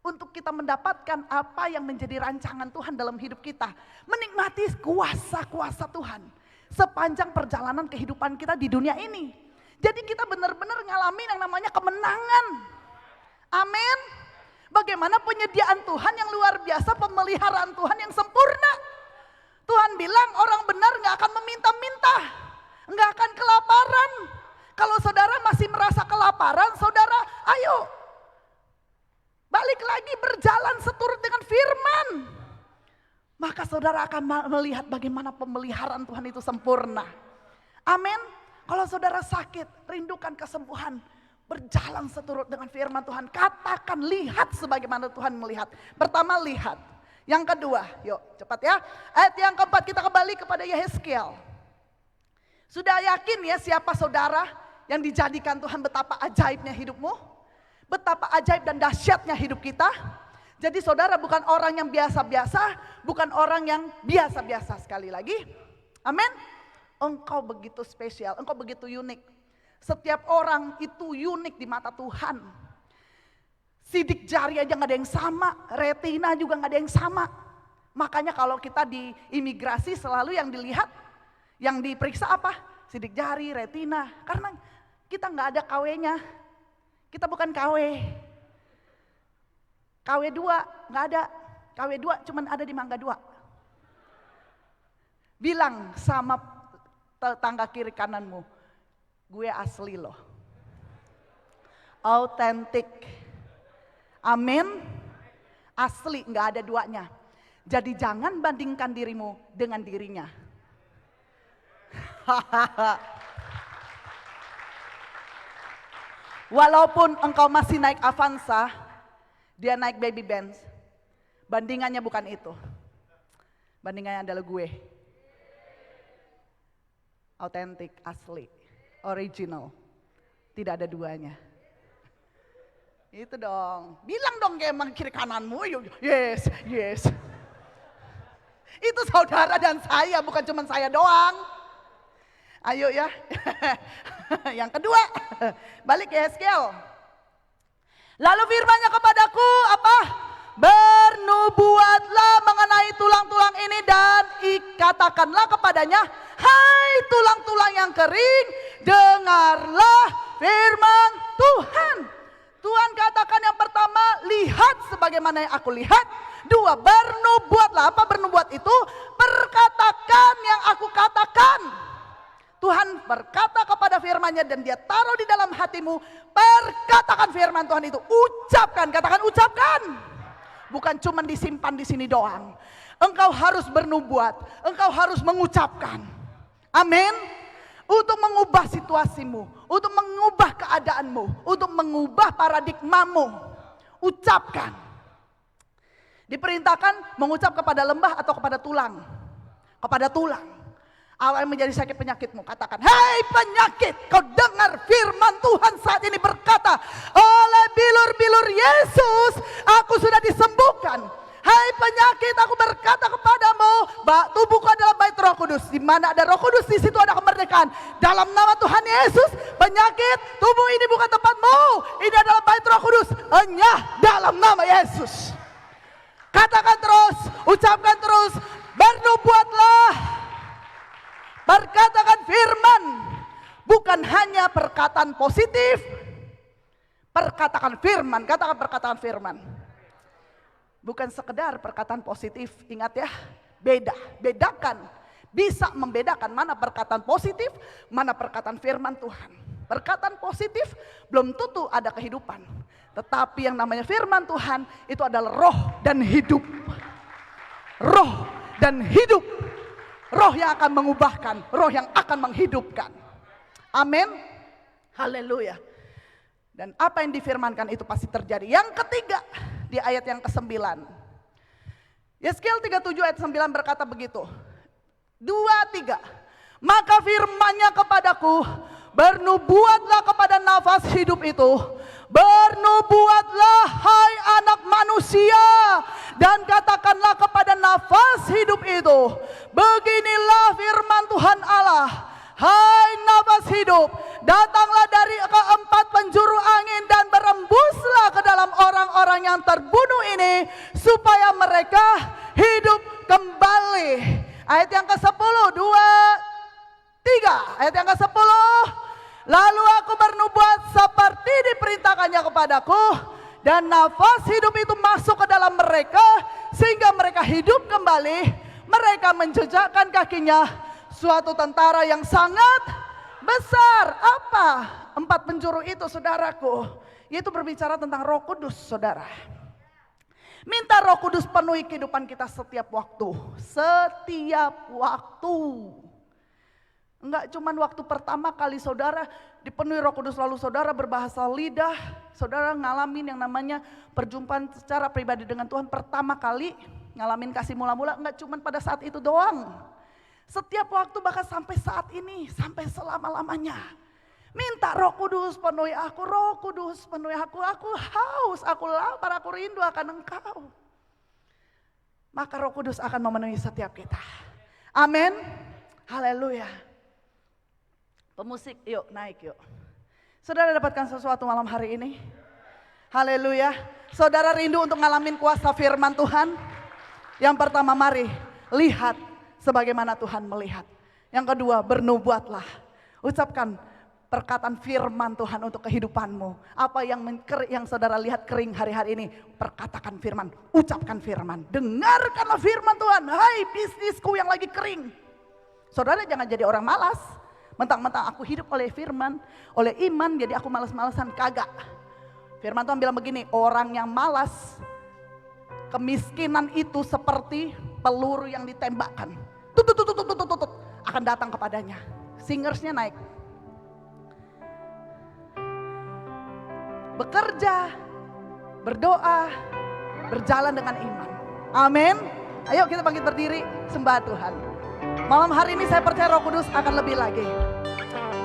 Untuk kita mendapatkan apa yang menjadi rancangan Tuhan dalam hidup kita. Menikmati kuasa-kuasa Tuhan. sepanjang perjalanan kehidupan kita di dunia ini. Jadi kita benar-benar ngalamin yang namanya kemenangan. Amin. Bagaimana penyediaan Tuhan yang luar biasa, pemeliharaan Tuhan yang sempurna. Tuhan bilang orang benar gak akan meminta-minta, gak akan kelaparan. Kalau saudara masih merasa kelaparan, saudara ayo balik lagi berjalan seturut dengan firman. Maka saudara akan melihat bagaimana pemeliharaan Tuhan itu sempurna. Amin. Kalau saudara sakit, rindukan kesembuhan. Berjalan seturut dengan firman Tuhan. Katakan, lihat sebagaimana Tuhan melihat. Pertama, lihat. Yang kedua, yuk cepat ya. Ayat yang keempat, kita kembali kepada Yehezkiel. Sudah yakin ya siapa saudara yang dijadikan Tuhan, betapa ajaibnya hidupmu? Betapa ajaib dan dahsyatnya hidup kita. Jadi saudara bukan orang yang biasa-biasa, bukan orang yang biasa-biasa, sekali lagi. Amin. Engkau begitu spesial, engkau begitu unik. Setiap orang itu unik di mata Tuhan. Sidik jari aja gak ada yang sama, retina juga gak ada yang sama. Makanya kalau kita di imigrasi selalu yang dilihat, yang diperiksa apa? Sidik jari, retina. Karena kita gak ada KW-nya. Kita bukan KW. KW 2 gak ada. KW 2 cuman ada di Mangga 2. Bilang sama tetangga kiri kananmu, gue asli loh. Autentik. Amin. Asli, gak ada duanya. Jadi jangan bandingkan dirimu dengan dirinya. Walaupun engkau masih naik Avanza, dia naik baby Benz. Bandingannya bukan itu. Bandingannya adalah gue. Autentik, asli, original. Tidak ada duanya. Itu dong. Bilang dong kayak emang kiri kananmu. Yes, yes. Itu saudara dan saya, bukan cuma saya doang. Ayo ya. Yang kedua, balik ke Yehezkiel. Lalu firman-Nya kepadaku apa? Bernubuatlah mengenai tulang-tulang ini dan katakanlah kepadanya, hai tulang-tulang yang kering, dengarlah firman Tuhan. Tuhan katakan yang pertama, lihat sebagaimana yang aku lihat. Dua, bernubuatlah. Apa bernubuat itu? Perkatakan yang aku katakan. Tuhan berkata kepada firman-Nya dan dia taruh di dalam hatimu. Perkatakan firman Tuhan itu. Ucapkan, katakan ucapkan. Bukan cuma disimpan di sini doang. Engkau harus bernubuat. Engkau harus mengucapkan. Amin. Untuk mengubah situasimu. Untuk mengubah keadaanmu. Untuk mengubah paradigmamu. Ucapkan. Diperintahkan mengucap kepada lembah atau kepada tulang. Kepada tulang. Apa yang menjadi sakit penyakitmu, katakan, hei penyakit, kau dengar firman Tuhan saat ini berkata, oleh bilur-bilur Yesus aku sudah disembuhkan. Hai penyakit, aku berkata kepadamu, tubuhku adalah bait Roh Kudus. Di mana ada Roh Kudus, di situ ada kemerdekaan. Dalam nama Tuhan Yesus, penyakit, tubuh ini bukan tempatmu. Ini adalah bait Roh Kudus. Enyah dalam nama Yesus. Katakan terus, ucapkan terus, bernubuatlah. Perkatakan firman, bukan hanya perkataan positif. Perkatakan firman, katakan perkataan firman. Bukan sekedar perkataan positif, ingat ya, bedakan. Bisa membedakan mana perkataan positif, mana perkataan firman Tuhan. Perkataan positif belum tentu ada kehidupan. Tetapi yang namanya firman Tuhan itu adalah roh dan hidup. Roh dan hidup. Roh yang akan mengubahkan, roh yang akan menghidupkan. Amin. Haleluya. Dan apa yang difirmankan itu pasti terjadi. Yang ketiga, di ayat yang ke-9. Yehezkiel 37 ayat 9 berkata begitu. 2, 3. Maka firman-Nya kepadaku, bernubuatlah kepada nafas hidup itu. Bernubuatlah hai anak manusia, dan katakanlah kepada nafas hidup itu, beginilah firman Tuhan Allah, hai nafas hidup, datanglah dari keempat penjuru angin dan berembuslah ke dalam orang-orang yang terbunuh ini, supaya mereka hidup kembali. Ayat yang ke-10, 2, 3 ayat yang ke-10. Lalu aku bernubuat seperti diperintahkannya kepadaku, dan nafas hidup itu masuk ke dalam mereka sehingga mereka hidup kembali. Mereka menjejakkan kakinya suatu tentara yang sangat besar. Apa 4 penjuru itu, saudaraku? Yaitu berbicara tentang Roh Kudus, saudara. Minta Roh Kudus penuhi kehidupan kita setiap waktu. Setiap waktu. Enggak cuman waktu pertama kali saudara dipenuhi Roh Kudus lalu saudara berbahasa lidah, saudara ngalamin yang namanya perjumpaan secara pribadi dengan Tuhan pertama kali, ngalamin kasih mula-mula, enggak cuman pada saat itu doang. Setiap waktu, bahkan sampai saat ini, sampai selama-lamanya. Minta Roh Kudus penuhi aku, Roh Kudus penuhi aku haus, aku lapar, aku rindu akan Engkau. Maka Roh Kudus akan memenuhi setiap kita. Amin. Haleluya. Pemusik, yuk naik yuk. Saudara dapatkan sesuatu malam hari ini? Haleluya. Saudara rindu untuk ngalamin kuasa firman Tuhan? Yang pertama, mari lihat sebagaimana Tuhan melihat. Yang kedua, bernubuatlah. Ucapkan perkataan firman Tuhan untuk kehidupanmu. Apa yang saudara lihat kering hari-hari ini, perkatakan firman, ucapkan firman. Dengarkanlah firman Tuhan. Hai bisnisku yang lagi kering. Saudara jangan jadi orang malas. Mentang-mentang aku hidup oleh firman, oleh iman, jadi aku malas-malasan. Kagak. Firman Tuhan bilang begini, orang yang malas, kemiskinan itu seperti peluru yang ditembakkan. Tutut, akan datang kepadanya. Singersnya naik. Bekerja, berdoa, berjalan dengan iman. Amin. Ayo kita bangkit berdiri, sembah Tuhan. Malam hari ini saya percaya Roh Kudus akan lebih lagi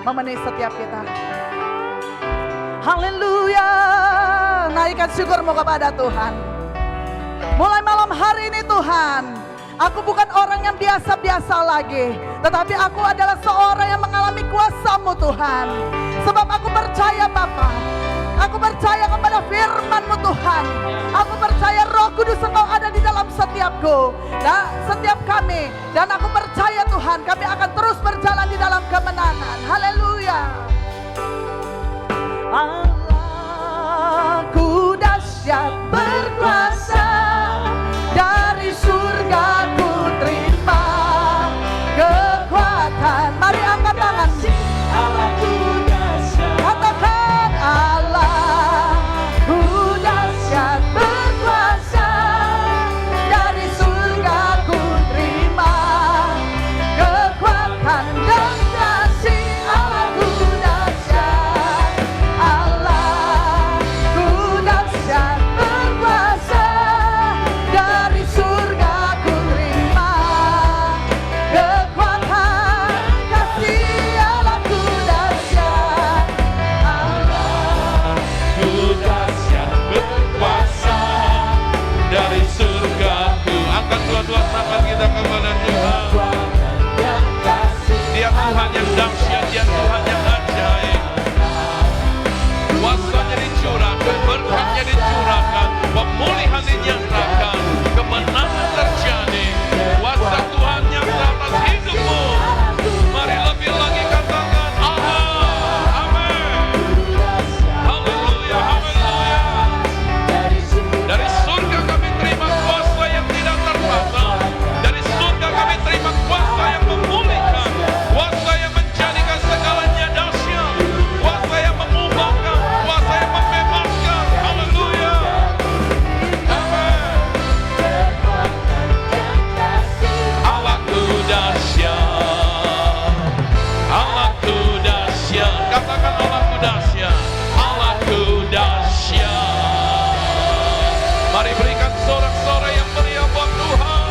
memenuhi setiap kita. Haleluya. Naikkan syukurmu kepada Tuhan. Mulai malam hari ini Tuhan, aku bukan orang yang biasa-biasa lagi, tetapi aku adalah seorang yang mengalami kuasa-Mu Tuhan. Sebab aku percaya Bapa, aku percaya kepada firman-Mu Tuhan. Aku percaya Roh Kudus Engkau ada di dalam setiapku dan setiap kami. Dan aku percaya Tuhan, kami akan terus berjalan di dalam kemenangan. Haleluya. Allahku dahsyat berkuasa, dari surga ku terima kekuatan. Mari angkat tangan. Allahku dahsyat. Katakan Allahku dahsyat berkuasa, dari surga ku terima kekuatan dan kasih. Allahku dahsyat, Allahku dahsyat berkuasa, dari surga ku terima kekuatan kasih. Allahku dahsyat, Ku dahsyat berkuasa, dari surgaku. Angkat dua-dua tangan kita kepada Tuhan. Dia Tuhan yang dahsyat, dia Tuhan yang ajaib. Kuasanya dicurahkan, berkatnya dicurahkan, pemulihan dinyatakan, kemenangan terjadi. Kuasa Tuhan nyata atas hidupmu. Mari lebih lagi katakan Allah. Amin. Haleluya, haleluya. Dari surga kami terima kuasa yang tidak terbatas. Dari surga kami terima kuasa yang memulihkan, kuasa yang menjadikan segalanya dahsyat, kuasa yang mengubahkan, kuasa yang membebaskan. Haleluya. Amin. Allahku dahsyat, Allahku dahsyat. Katakan Allahku dahsyat, Allahku dahsyat. Mari berikan sorak-sorai yang meriah buat Tuhan.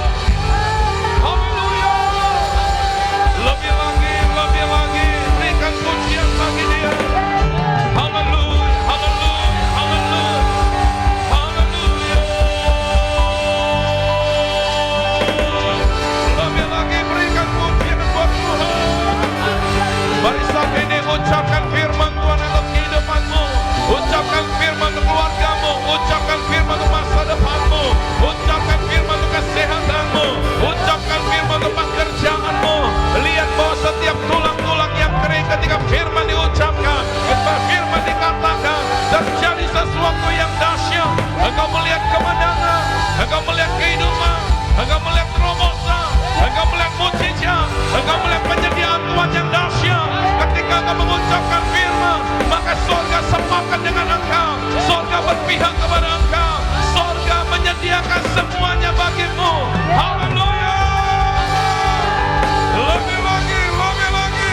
Haleluya. Lebih lagi, berikan pujian bagi Dia. Haleluya, haleluya, haleluya, haleluya. Lebih lagi berikan pujian buat Tuhan. Mari saat ini ucapkan firman Tuhan dalam kehidupanmu. Ucapkan firman untuk keluargamu. Ucapkan firman untuk masa depanmu. Ucapkan firman untuk kesehatanmu. Ucapkan firman untuk pekerjaanmu. Lihat bahwa setiap tulang kepada Engkau. Sorga menyediakan semuanya bagimu. Haleluya. Lebih lagi, lebih lagi.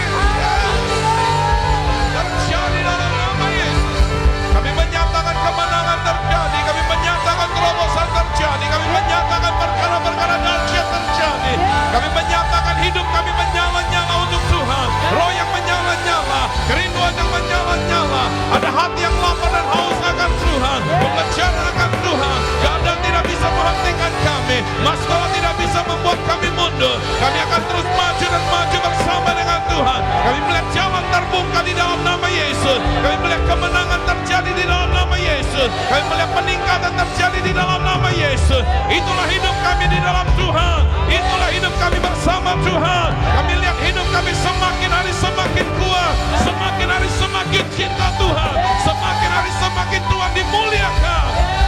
Terjadi dalam nama Yesus. Kami menyatakan kemenangan terjadi. Kami menyatakan terobosan terjadi. Kami menyatakan perkara-perkara dahsyat terjadi. Kami menyatakan hidup kami menyala-nyala untuk Tuhan. Roh yang menyala-nyala, kerinduan yang menyala-nyala. Ada hati yang lapar dan haus akan Tuhan. Pengejaran akan Tuhan. Keadaan tidak bisa menghentikan kami. Masalah tidak bisa membuat kami mundur. Kami akan terus maju dan maju bersama dengan Tuhan. Kami melihat jalan terbuka di dalam nama Yesus. Kami melihat kemenangan terjadi di dalam nama Yesus. Kami melihat peningkatan terjadi di dalam nama Yesus. Itulah hidup kami di dalam Tuhan. Itulah hidup kami bersama Tuhan. Kami lihat hidup kami semakin hari semakin kuat. Semakin hari semakin cinta Tuhan. Semakin hari semakin Tuhan dimuliakan.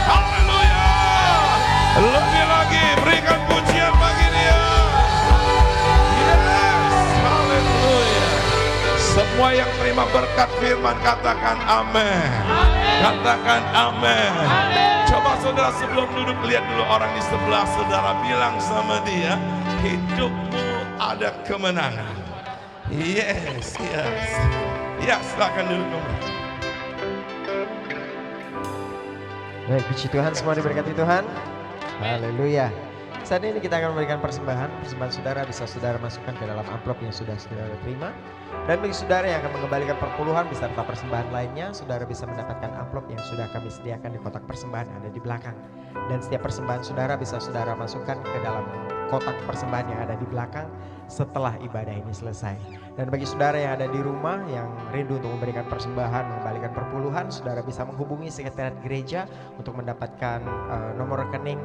Haleluya. Lebih lagi berikan pujian bagi Dia. Yes, haleluya. Semua yang terima berkat firman katakan amin. Katakan amin. Coba saudara sebelum duduk lihat dulu orang di sebelah saudara, bilang sama dia, hidupmu ada kemenangan. Yes, yes. Ya, silakan duduk kembali. Baik, puji Tuhan, semua diberkati Tuhan. Haleluya. Saat ini kita akan memberikan persembahan. Persembahan saudara bisa saudara masukkan ke dalam amplop yang sudah saudara terima. Dan bagi saudara yang akan mengembalikan perpuluhan beserta persembahan lainnya, saudara bisa mendapatkan amplop yang sudah kami sediakan di kotak persembahan yang ada di belakang. Dan setiap persembahan saudara bisa saudara masukkan ke dalam kotak persembahan yang ada di belakang setelah ibadah ini selesai. Dan bagi saudara yang ada di rumah yang rindu untuk memberikan persembahan, mengembalikan perpuluhan, saudara bisa menghubungi sekretariat gereja untuk mendapatkan nomor rekening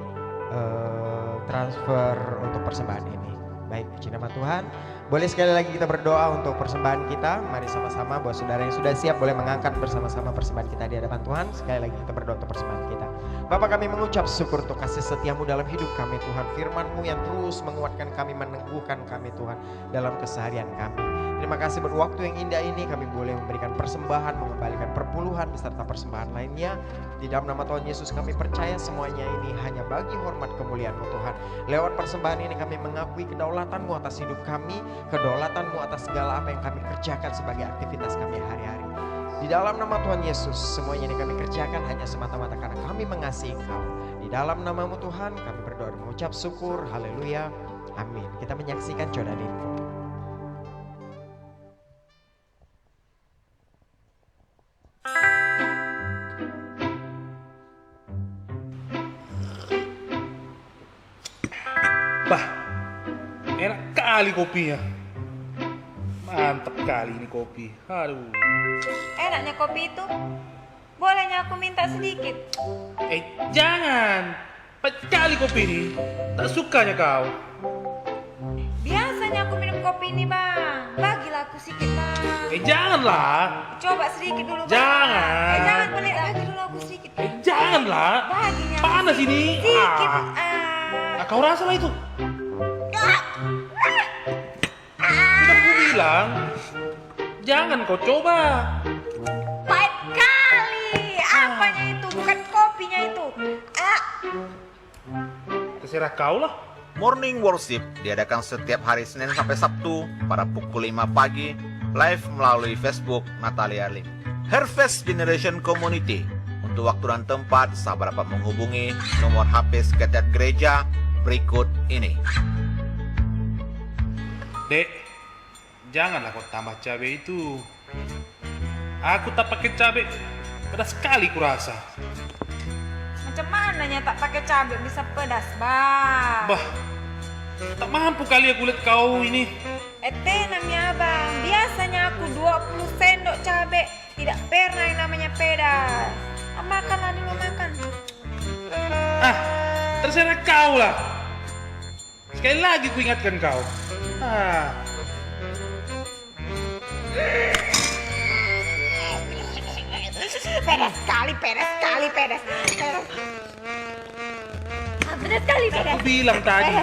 transfer untuk persembahan ini. Baik, puji nama Tuhan. Boleh sekali lagi kita berdoa untuk persembahan kita. Mari sama-sama, buat saudara yang sudah siap boleh mengangkat bersama-sama persembahan kita di hadapan Tuhan. Sekali lagi kita berdoa untuk persembahan kita. Bapa, kami mengucap syukur untuk kasih setiamu dalam hidup kami Tuhan. Firman-Mu yang terus menguatkan kami, meneguhkan kami Tuhan dalam keseharian kami. Terima kasih buat waktu yang indah ini kami boleh memberikan persembahan, mengembalikan perpuluhan beserta persembahan lainnya. Di dalam nama Tuhan Yesus kami percaya semuanya ini hanya bagi hormat kemuliaan-Mu Tuhan. Lewat persembahan ini kami mengakui kedaulatan-Mu atas hidup kami, kedaulatan-Mu atas segala apa yang kami kerjakan sebagai aktivitas kami hari-hari. Di dalam nama Tuhan Yesus, semuanya ini kami kerjakan hanya semata-mata karena kami mengasihi Engkau. Di dalam nama-Mu Tuhan, kami berdoa dan mengucap syukur. Haleluya. Amin. Kita menyaksikan Jordan Info. Bah, enak kali kopinya. Mantap kali ini kopi. Aduh. Enaknya kopi itu. Bolehnya aku minta sedikit? Jangan. Pahit kali kopi ini. Tak sukanya kau. Biasanya aku minum kopi ini, Bang. Bagilah aku sedikit, Bang. Janganlah. Coba sedikit dulu, Bang. Jangan. Jangan, boleh bagi dulu aku sedikit. Janganlah. Baginya. Panas ini. Sedikit. Kau rasa lah itu. Sudah aku bilang. Jangan kau coba. Pahit kali. Apanya itu? Bukan kopinya itu. Terserah kau lah. Morning Worship diadakan setiap hari Senin sampai Sabtu pada pukul 5 pagi live melalui Facebook Natalia Lim. Harvest Generation Community. Untuk waktu dan tempat, sahabat dapat menghubungi nomor HP sekretariat gereja berikut ini. Dek, janganlah kau tambah cabai itu. Aku tak pakai cabai, pedas sekali kurasa. Macam mananya tak pakai cabai bisa pedas, Bang? Bah, tak mampu kali aku lihat kau ini. Tenang ya, Bang. Biasanya aku 20 sendok cabai. Tidak pernah yang namanya pedas. Makanlah dulu, makan. Terserah kau lah. Sekali lagi ku ingatkan kau. Pedas sekali, pedas sekali, pedas. Pedas sekali, pedas. Aku bilang tadi,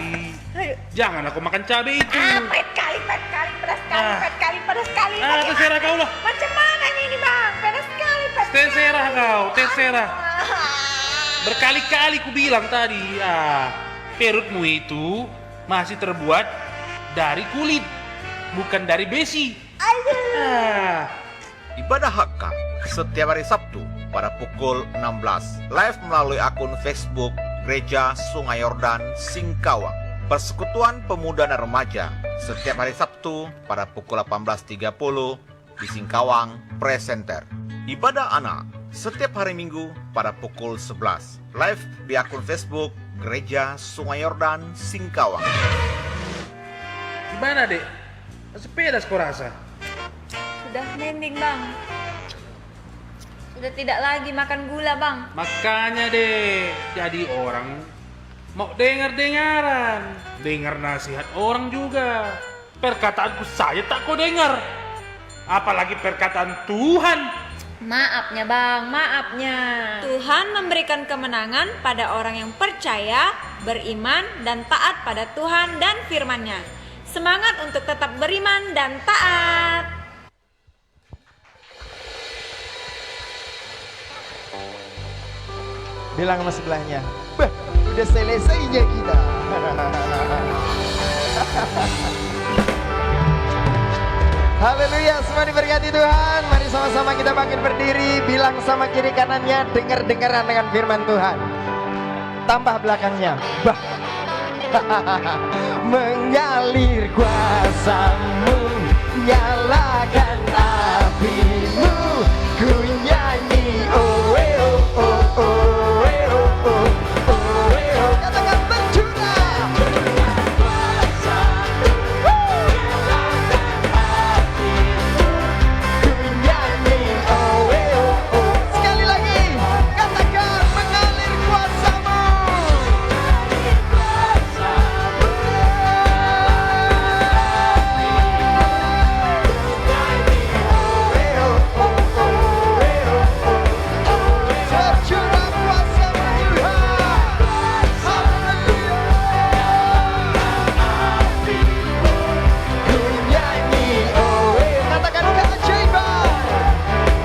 Ayo. jangan aku makan cabai itu. Pahit kali, pedas sekali, pedas sekali. Terserah kau lah. Macam mana ini, Bang? Pedas sekali, pedas. Terserah kau, terserah. Berkali-kali ku bilang tadi, perutmu itu masih terbuat dari kulit, bukan dari besi. Ibadah Hakka setiap hari Sabtu pada pukul 16. Live melalui akun Facebook Gereja Sungai Yordan Singkawang. Persekutuan Pemuda dan Remaja setiap hari Sabtu pada pukul 18.30 di Singkawang Presenter. Ibadah anak setiap hari Minggu pada pukul 11. Live di akun Facebook Gereja Sungai Yordan Singkawang. Gimana dek? Masih pedas kau rasa? Sudah mending bang. Sudah tidak lagi makan gula bang. Makanya deh, jadi orang mau dengar-dengaran, dengar nasihat orang juga. Perkataanku saja tak kau dengar, apalagi perkataan Tuhan. Maafnya bang, maafnya. Tuhan memberikan kemenangan pada orang yang percaya, beriman, dan taat pada Tuhan dan firman-Nya. Semangat untuk tetap beriman dan taat. Bilang sama sebelahnya, bah, udah selesainya kita. Haleluya, semua diberkati Tuhan. Mari sama-sama kita bangkit berdiri. Bilang sama kiri kanannya, dengar-dengaran dengan firman Tuhan. Tambah belakangnya, bah. Mengalir kuasamu, nyalakan apimu, ku nyanyi oh oh oh oh oh oh oh. Katakan bercurah. Ku nyanyi oh oh oh. Sekali lagi, katakan mengalir kuasamu. Bercurah kuasamu Tuhan. Haleluya. Ku nyanyi oh katakan keajaiban.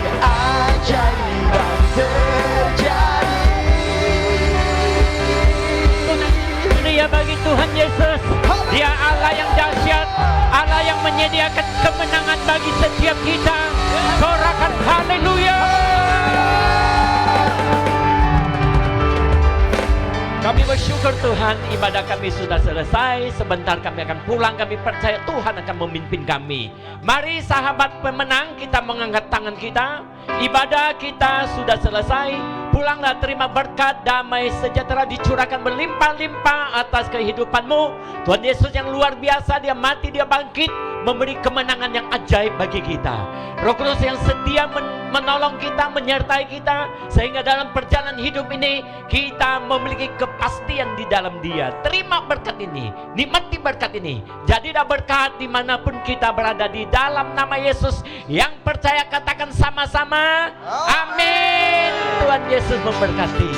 Keajaiban terjadi. Dunia bagi Tuhan Yesus. Dia Allah yang dahsyat, Allah yang menyediakan kemenangan bagi setiap kita. Sorakan haleluya. Kami bersyukur Tuhan, ibadah kami sudah selesai. Sebentar kami akan pulang, kami percaya Tuhan akan memimpin kami. Mari sahabat pemenang, kita mengangkat tangan kita. Ibadah kita sudah selesai. Pulanglah, terima berkat, damai sejahtera dicurahkan berlimpah-limpah atas kehidupanmu. Tuhan Yesus yang luar biasa, dia mati, dia bangkit, memberi kemenangan yang ajaib bagi kita. Roh Kudus yang setia menolong kita, menyertai kita, sehingga dalam perjalanan hidup ini kita memiliki kepastian di dalam Dia. Terima berkat ini, nikmati berkat ini. Jadilah berkat dimanapun kita berada di dalam nama Yesus. Yang percaya katakan sama-sama, amin. Tuhan Yesus memberkati.